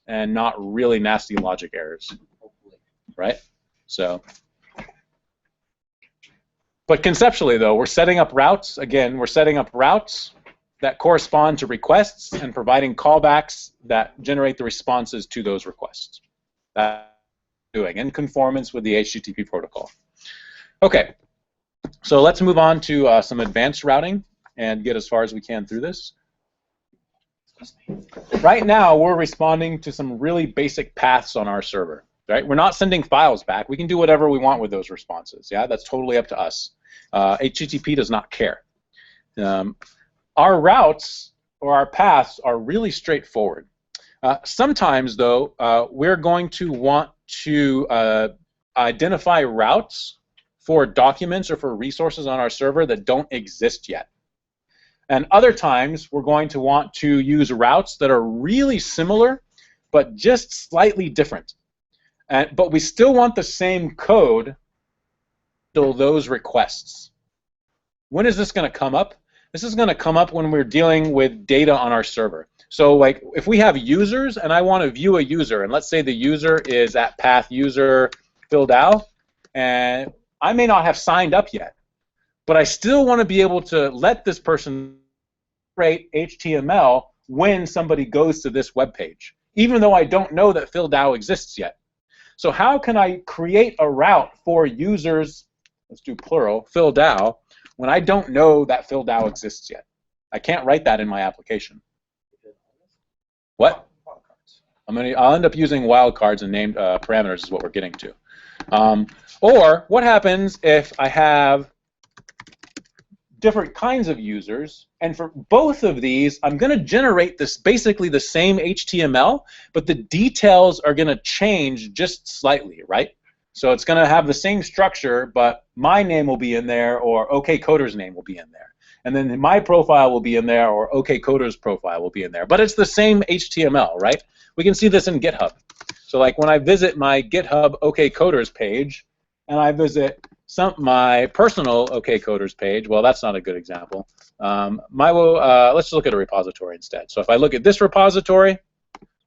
and not really nasty logic errors. Right. So. But conceptually, though, we're setting up routes. Again, we're setting up routes that correspond to requests and providing callbacks that generate the responses to those requests. That's doing in conformance with the HTTP protocol. Okay, so let's move on to some advanced routing and get as far as we can through this. Right now, we're responding to some really basic paths on our server. Right? We're not sending files back. We can do whatever we want with those responses. Yeah, that's totally up to us. HTTP does not care. Our routes or our paths are really straightforward. Sometimes, though, we're going to want to identify routes for documents or for resources on our server that don't exist yet. And other times, we're going to want to use routes that are really similar, but just slightly different. But we still want the same code to those requests. When is this going to come up? This is going to come up when we're dealing with data on our server. So like if we have users and I want to view a user, and let's say the user is at path user Phil Dow, and I may not have signed up yet, but I still want to be able to let this person generate HTML when somebody goes to this web page, even though I don't know that Phil Dow exists yet. So how can I create a route for users, let's do plural, Phil Dow, when I don't know that Phil Dow exists yet? I can't write that in my application. What? I'll end up using wildcards and named parameters is what we're getting to. Or what happens if I have different kinds of users, and for both of these, I'm going to generate this basically the same HTML, but the details are going to change just slightly, right? So it's going to have the same structure, but my name will be in there, or OKCoder's name will be in there. And then my profile will be in there, or OKCoder's profile will be in there. But it's the same HTML, right? We can see this in GitHub. So like when I visit my GitHub OKCoders page, and I visit my personal OKCoders page, well, that's not a good example. Let's look at a repository instead. So if I look at this repository,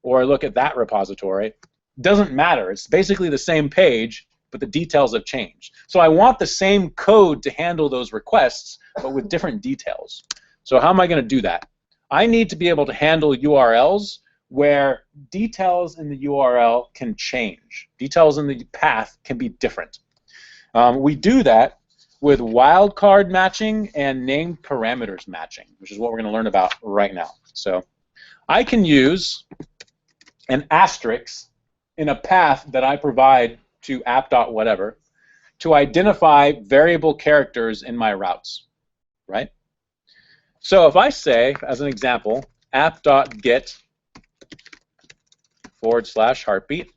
or I look at that repository, doesn't matter. It's basically the same page, but the details have changed. So I want the same code to handle those requests, but with different details. So how am I going to do that? I need to be able to handle URLs where details in the URL can change. Details in the path can be different. We do that with wildcard matching and named parameters matching, which is what we're going to learn about right now. So I can use an asterisk in a path that I provide to app.whatever to identify variable characters in my routes, right? So if I say, as an example, app.get /heartbeat,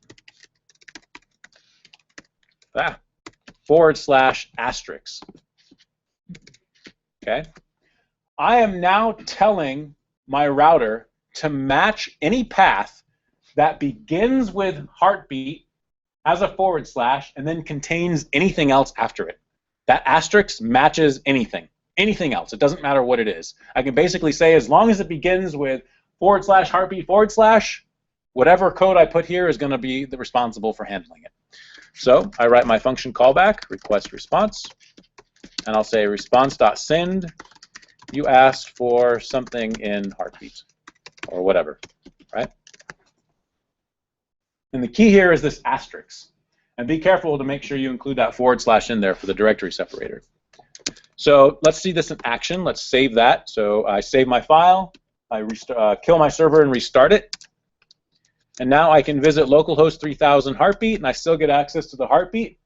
/asterisk. Okay? I am now telling my router to match any path that begins with heartbeat as a / and then contains anything else after it. That asterisk matches anything else. It doesn't matter what it is. I can basically say as long as it begins with /heartbeat / whatever code I put here is going to be responsible for handling it. So I write my function callback, request response, and I'll say response.send. You asked for something in heartbeat, or whatever, right? And the key here is this asterisk. And be careful to make sure you include that / in there for the directory separator. So let's see this in action. Let's save that. So I save my file, I kill my server and restart it. And now I can visit localhost 3000 heartbeat, and I still get access to the heartbeat.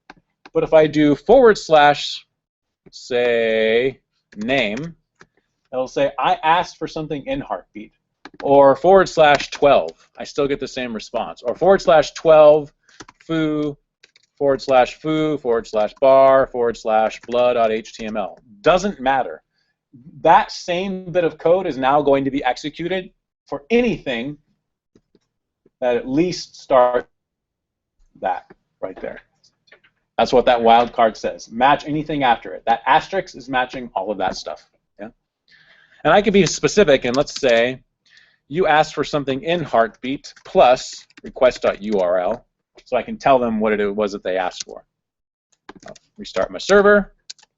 But if I do / say name, it'll say I asked for something in heartbeat. Or /12, I still get the same response. Or /12 foo /foo /bar /blah.html. Doesn't matter. That same bit of code is now going to be executed for anything that at least starts that right there. That's what that wildcard says. Match anything after it. That asterisk is matching all of that stuff. Yeah. And I could be specific, and let's say you asked for something in Heartbeat plus request.url, so I can tell them what it was that they asked for. I'll restart my server,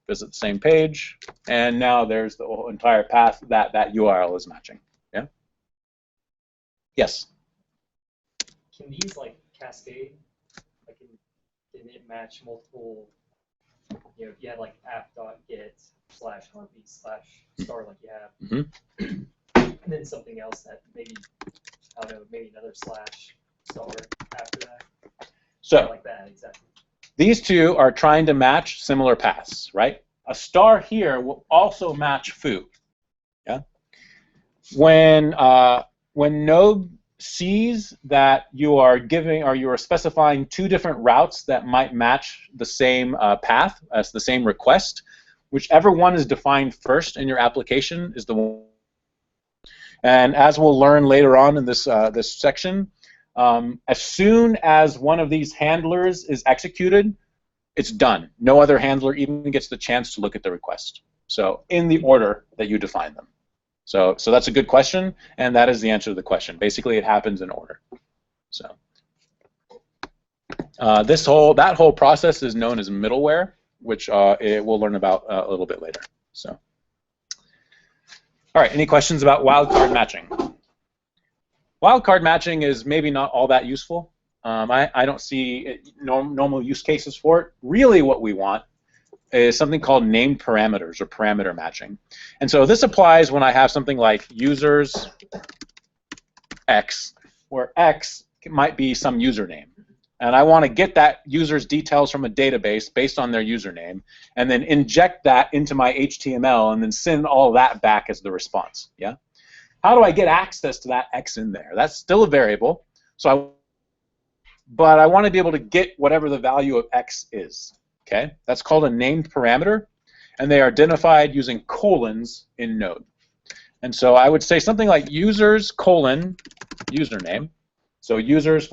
visit the same page, and now there's the whole entire path that that URL is matching. Yeah. Yes. Can these like cascade? Like, can it match multiple? You know, if you had like app.get/heartbeat/star like you have, and then something else that maybe, I don't know, maybe another slash star after that. So like that exactly. These two are trying to match similar paths, right? A star here will also match foo. Yeah. When Node sees that you are giving or you are specifying two different routes that might match the same path as the same request, whichever one is defined first in your application is the one. And as we'll learn later on in this this section, as soon as one of these handlers is executed, it's done. No other handler even gets the chance to look at the request. So in the order that you define them. So that's a good question, and that is the answer to the question. Basically, it happens in order. So that whole process is known as middleware, which we'll learn about a little bit later. So, all right, any questions about wildcard matching? Wildcard matching is maybe not all that useful. I don't see normal use cases for it. Really, what we want is something called named parameters or parameter matching. And so this applies when I have something like users X, where X might be some username. And I want to get that user's details from a database based on their username, and then inject that into my HTML, and then send all that back as the response. Yeah. How do I get access to that X in there? That's still a variable. But I want to be able to get whatever the value of X is. Okay, that's called a named parameter, and they are identified using colons in Node. And so I would say something like users : username, so users /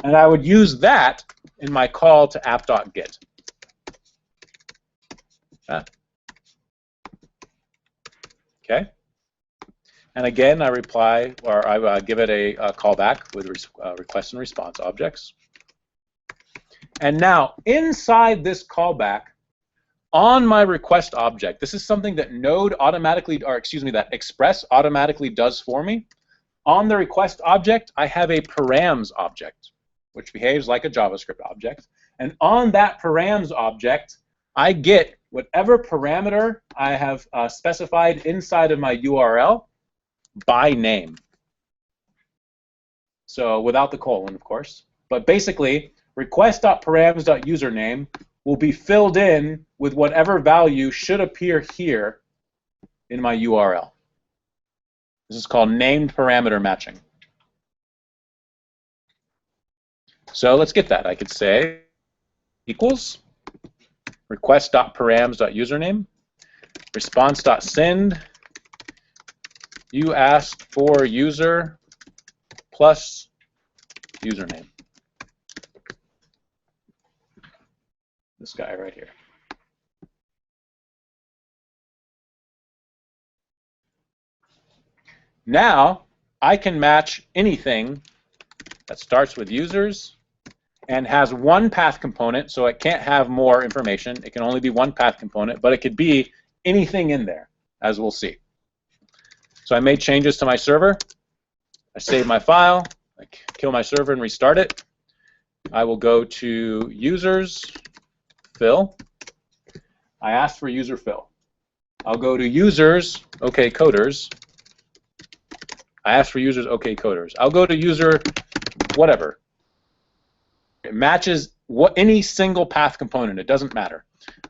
and I would use that in my call to app.get. Okay, and again I reply, or I give it a callback with request and response objects. And now, inside this callback, on my request object, this is something that Node automatically, or excuse me, that Express automatically does for me. On the request object, I have a params object, which behaves like a JavaScript object. And on that params object, I get whatever parameter I have specified inside of my URL by name. So without the colon, of course. But basically, request.params.username will be filled in with whatever value should appear here in my URL. This is called named parameter matching. So let's get that. I could say equals request.params.username, response.send, you asked for user plus username. This guy right here. Now I can match anything that starts with users and has one path component, so it can't have more information. It can only be one path component, but it could be anything in there, as we'll see. So I made changes to my server. I save my file. I kill my server and restart it. I will go to users fill. I asked for user fill. I'll go to users OK coders. I asked for users OK coders. I'll go to user whatever. It matches any single path component. It doesn't matter.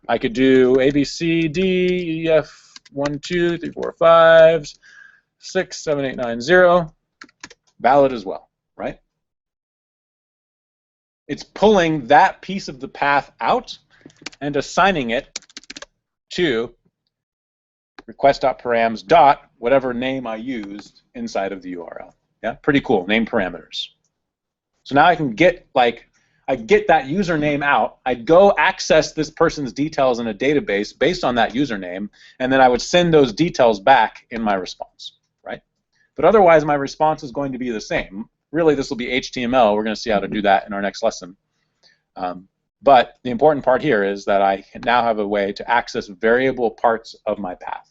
I could do A, B, C, D, E, F, 1, 2, 3, 4, 5, 6, 7, 8, 9, 0. Valid as well, right? It's pulling that piece of the path out and assigning it to request.params. Whatever name I used inside of the URL. Yeah, pretty cool. Name parameters. So now I can get, like, I get that username out, I'd go access this person's details in a database based on that username, and then I would send those details back in my response, right? But otherwise, my response is going to be the same. Really, this will be HTML. We're going to see how to do that in our next lesson. But the important part here is that I now have a way to access variable parts of my path.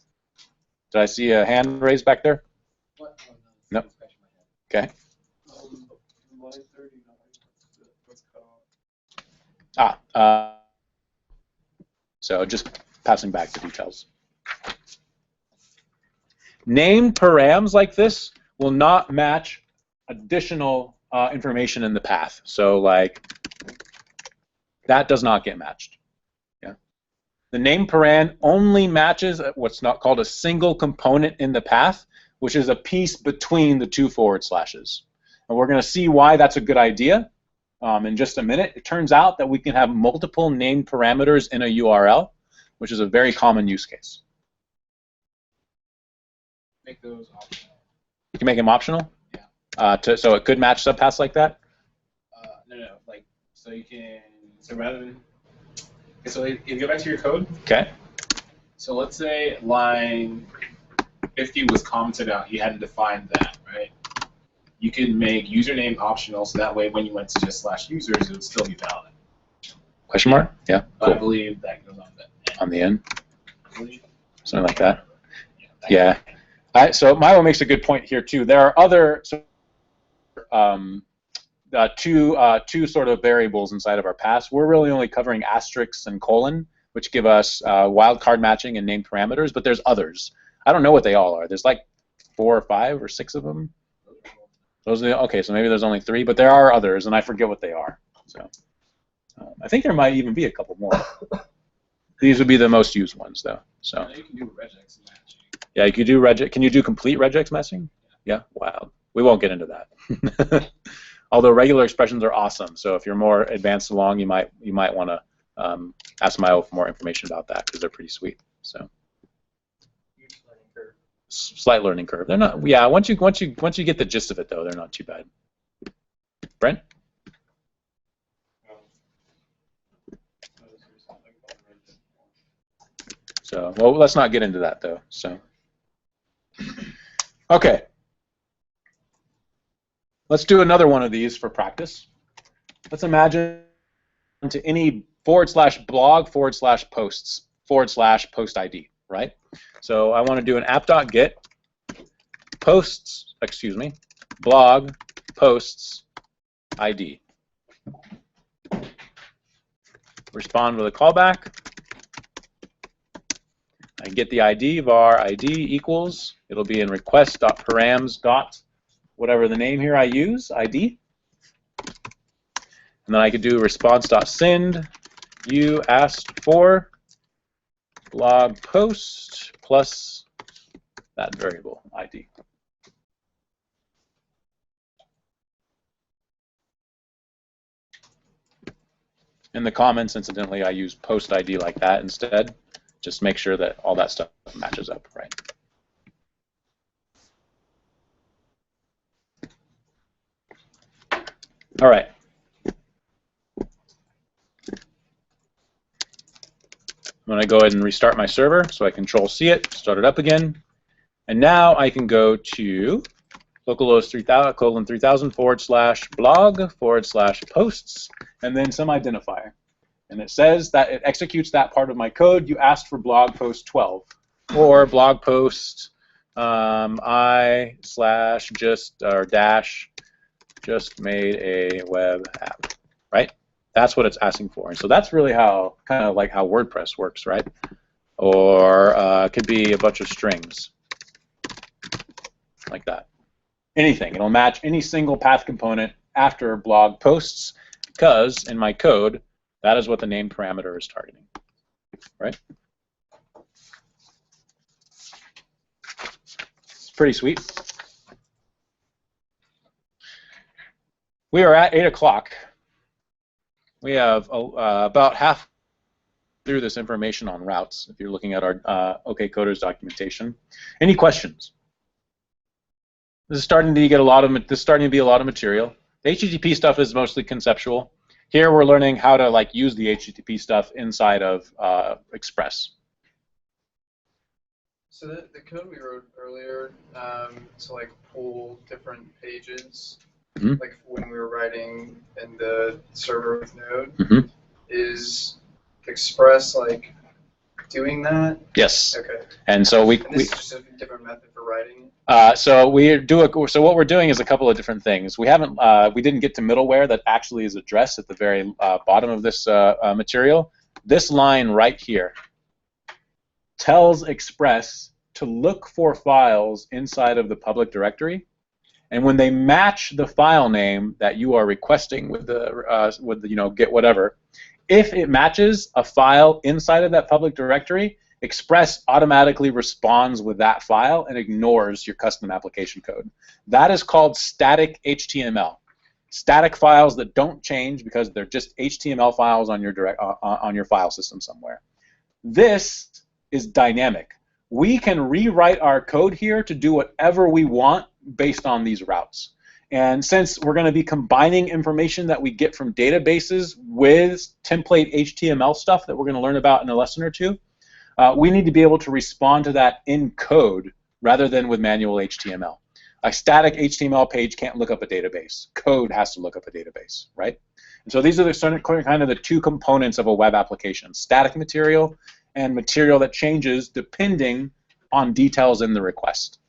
Did I see a hand raised back there? What? Oh, No. Okay. Line 39. What's cut off? So just passing back the details. Named params like this will not match additional information in the path. So like that does not get matched. Yeah. The name param only matches what's not called a single component in the path, which is a piece between the two forward slashes. And we're going to see why that's a good idea in just a minute. It turns out that we can have multiple named parameters in a URL, which is a very common use case. Make those optional. You can make them optional? Yeah. So it could match subpaths like that? No, like, so you can, so rather than, okay, so if you go back to your code, Okay. so let's say line 50 was commented out, you hadn't defined that, right? You can make username optional, so that way when you went to just /users, it would still be valid. Question mark? Yeah. But I Cool. believe that goes on the On the end? I believe. Something like that? that Yeah. So Milo makes a good point here too. There are other two sort of variables inside of our paths. We're really only covering asterisks and colon, which give us wildcard matching and named parameters, but there's others. I don't know what they all are. There's like 4 or 5 or 6 of them. Those are okay, so maybe there's only 3, but there are others, and I forget what they are. So I think there might even be a couple more. These would be the most used ones, though. So You can do regex matching. yeah, you could do regex. Can you do complete regex matching? Yeah. Wow. We won't get into that. Although regular expressions are awesome, so if you're more advanced along, you might want to ask Milo for more information about that because they're pretty sweet. So Huge learning curve. slight learning curve. They're not. Yeah. Once you get the gist of it, though, they're not too bad. Brent? So, well, let's not get into that, though. So, okay. Let's do another one of these for practice. Let's imagine to any /blog/posts/post ID, right? So I want to do an app.get posts, blog posts ID. Respond with a callback. I get the ID, var ID equals, it'll be in request.params. Whatever the name here I use, ID. And then I could do response.send, you asked for blog post plus that variable ID. In the comments, incidentally, I use post ID like that instead. Just make sure that all that stuff matches up, right? All right. I'm going to go ahead and restart my server, so I Control-C it, start it up again. And now I can go to localhost 3000/blog/posts, and then some identifier. And it says that it executes that part of my code. You asked for blog post 12, or blog post just made a web app, right? That's what it's asking for. And so that's really how, kind of like how WordPress works, right? Or it could be a bunch of strings, like that. Anything. It'll match any single path component after blog posts, because in my code, that is what the name parameter is targeting, right? It's pretty sweet. We are at 8 o'clock. We have about half through this information on routes, if you're looking at our OKCoders documentation. Any questions? This is starting to get a lot of material. The HTTP stuff is mostly conceptual. Here we're learning how to like use the HTTP stuff inside of Express. So the code we wrote earlier to like pull different pages, Mhm. like when we were writing in the server with Node, Mhm. is Express like doing that? Yes. Okay. And so And this is just a different method for writing it? So what we're doing is a couple of different things. We didn't get to middleware that actually is addressed at the very bottom of this material. This line right here tells Express to look for files inside of the public directory, and when they match the file name that you are requesting with the get whatever, if it matches a file inside of that public directory, Express automatically responds with that file and ignores your custom application code. That is called static HTML. Static files that don't change because they're just HTML files on your file system somewhere. This is dynamic. We can rewrite our code here to do whatever we want based on these routes. And since we're going to be combining information that we get from databases with template HTML stuff that we're going to learn about in a lesson or two, we need to be able to respond to that in code rather than with manual HTML. A static HTML page can't look up a database. Code has to look up a database, right? And so these are kind of the two components of a web application: static material and material that changes depending on details in the request,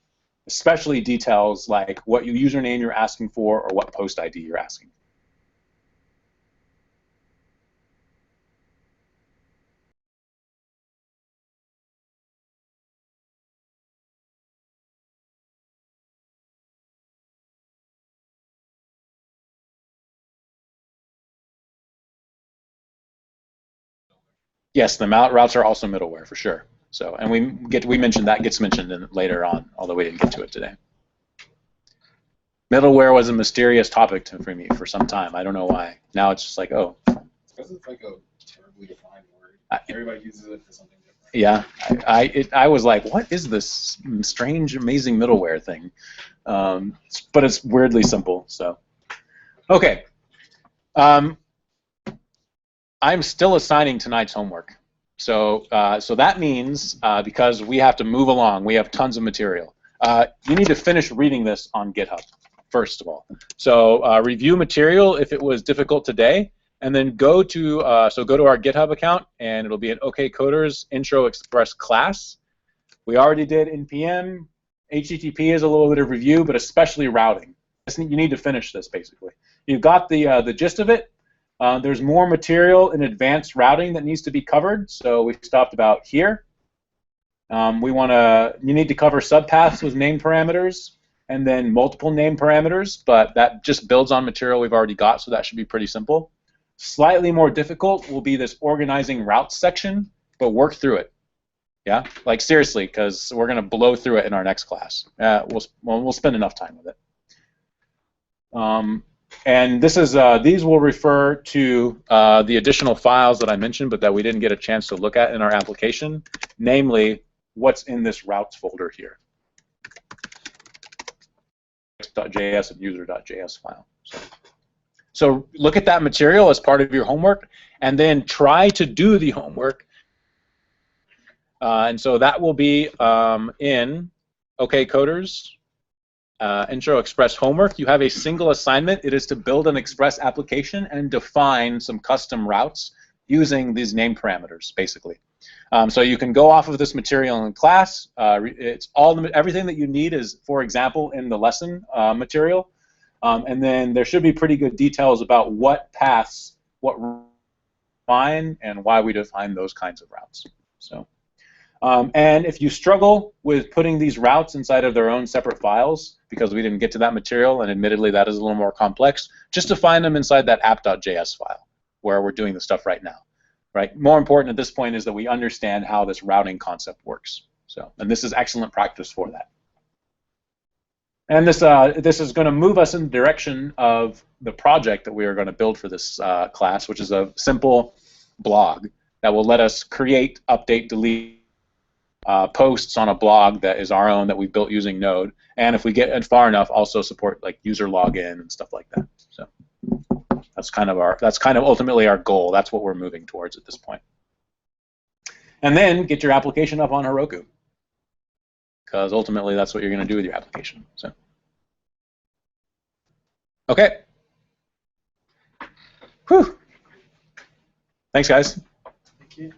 especially details like what username you're asking for or what post ID you're asking. Yes, the routes are also middleware for sure. So, and we mentioned that gets mentioned later on, although we didn't get to it today. Middleware was a mysterious topic for me for some time. I don't know why. Now it's just like, oh. Because it's like a terribly defined word. Everybody uses it for something different. Yeah, I was like, what is this strange, amazing middleware thing? But it's weirdly simple. So, okay. I'm still assigning tonight's homework. So that means, because we have to move along, we have tons of material. You need to finish reading this on GitHub, first of all. So review material if it was difficult today, and then go to our GitHub account, and it'll be an OK Coders Intro Express class. We already did NPM. HTTP is a little bit of review, but especially routing. You need to finish this, basically. You've got the gist of it. There's more material in advanced routing that needs to be covered, so we stopped about here. You need to cover subpaths with name parameters and then multiple name parameters, but that just builds on material we've already got, so that should be pretty simple. Slightly more difficult will be this organizing routes section, but work through it. Yeah, like seriously, because we're going to blow through it in our next class. We'll spend enough time with it. And these will refer to the additional files that I mentioned, but that we didn't get a chance to look at in our application, namely what's in this routes folder here. .js and user.js file. So look at that material as part of your homework, and then try to do the homework. And so that will be in OK Coders. Intro Express homework. You have a single assignment. It is to build an Express application and define some custom routes using these name parameters, basically. So you can go off of this material in class. It's everything that you need is, for example, in the lesson material. And then there should be pretty good details about what paths, what define, and why we define those kinds of routes. So. And if you struggle with putting these routes inside of their own separate files, because we didn't get to that material, and admittedly that is a little more complex, just define them inside that app.js file, where we're doing the stuff right now. Right? More important at this point is that we understand how this routing concept works. So, and this is excellent practice for that. And this is going to move us in the direction of the project that we are going to build for this class, which is a simple blog that will let us create, update, delete posts on a blog that is our own that we built using Node, and if we get far enough, also support like user login and stuff like that. So. That's kind of ultimately our goal. That's what we're moving towards at this point. And then get your application up on Heroku, because ultimately that's what you're going to do with your application. So, okay. Whew. Thanks, guys. Thank you.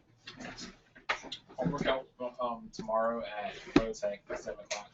I'll work out tomorrow at Protech at 7 o'clock.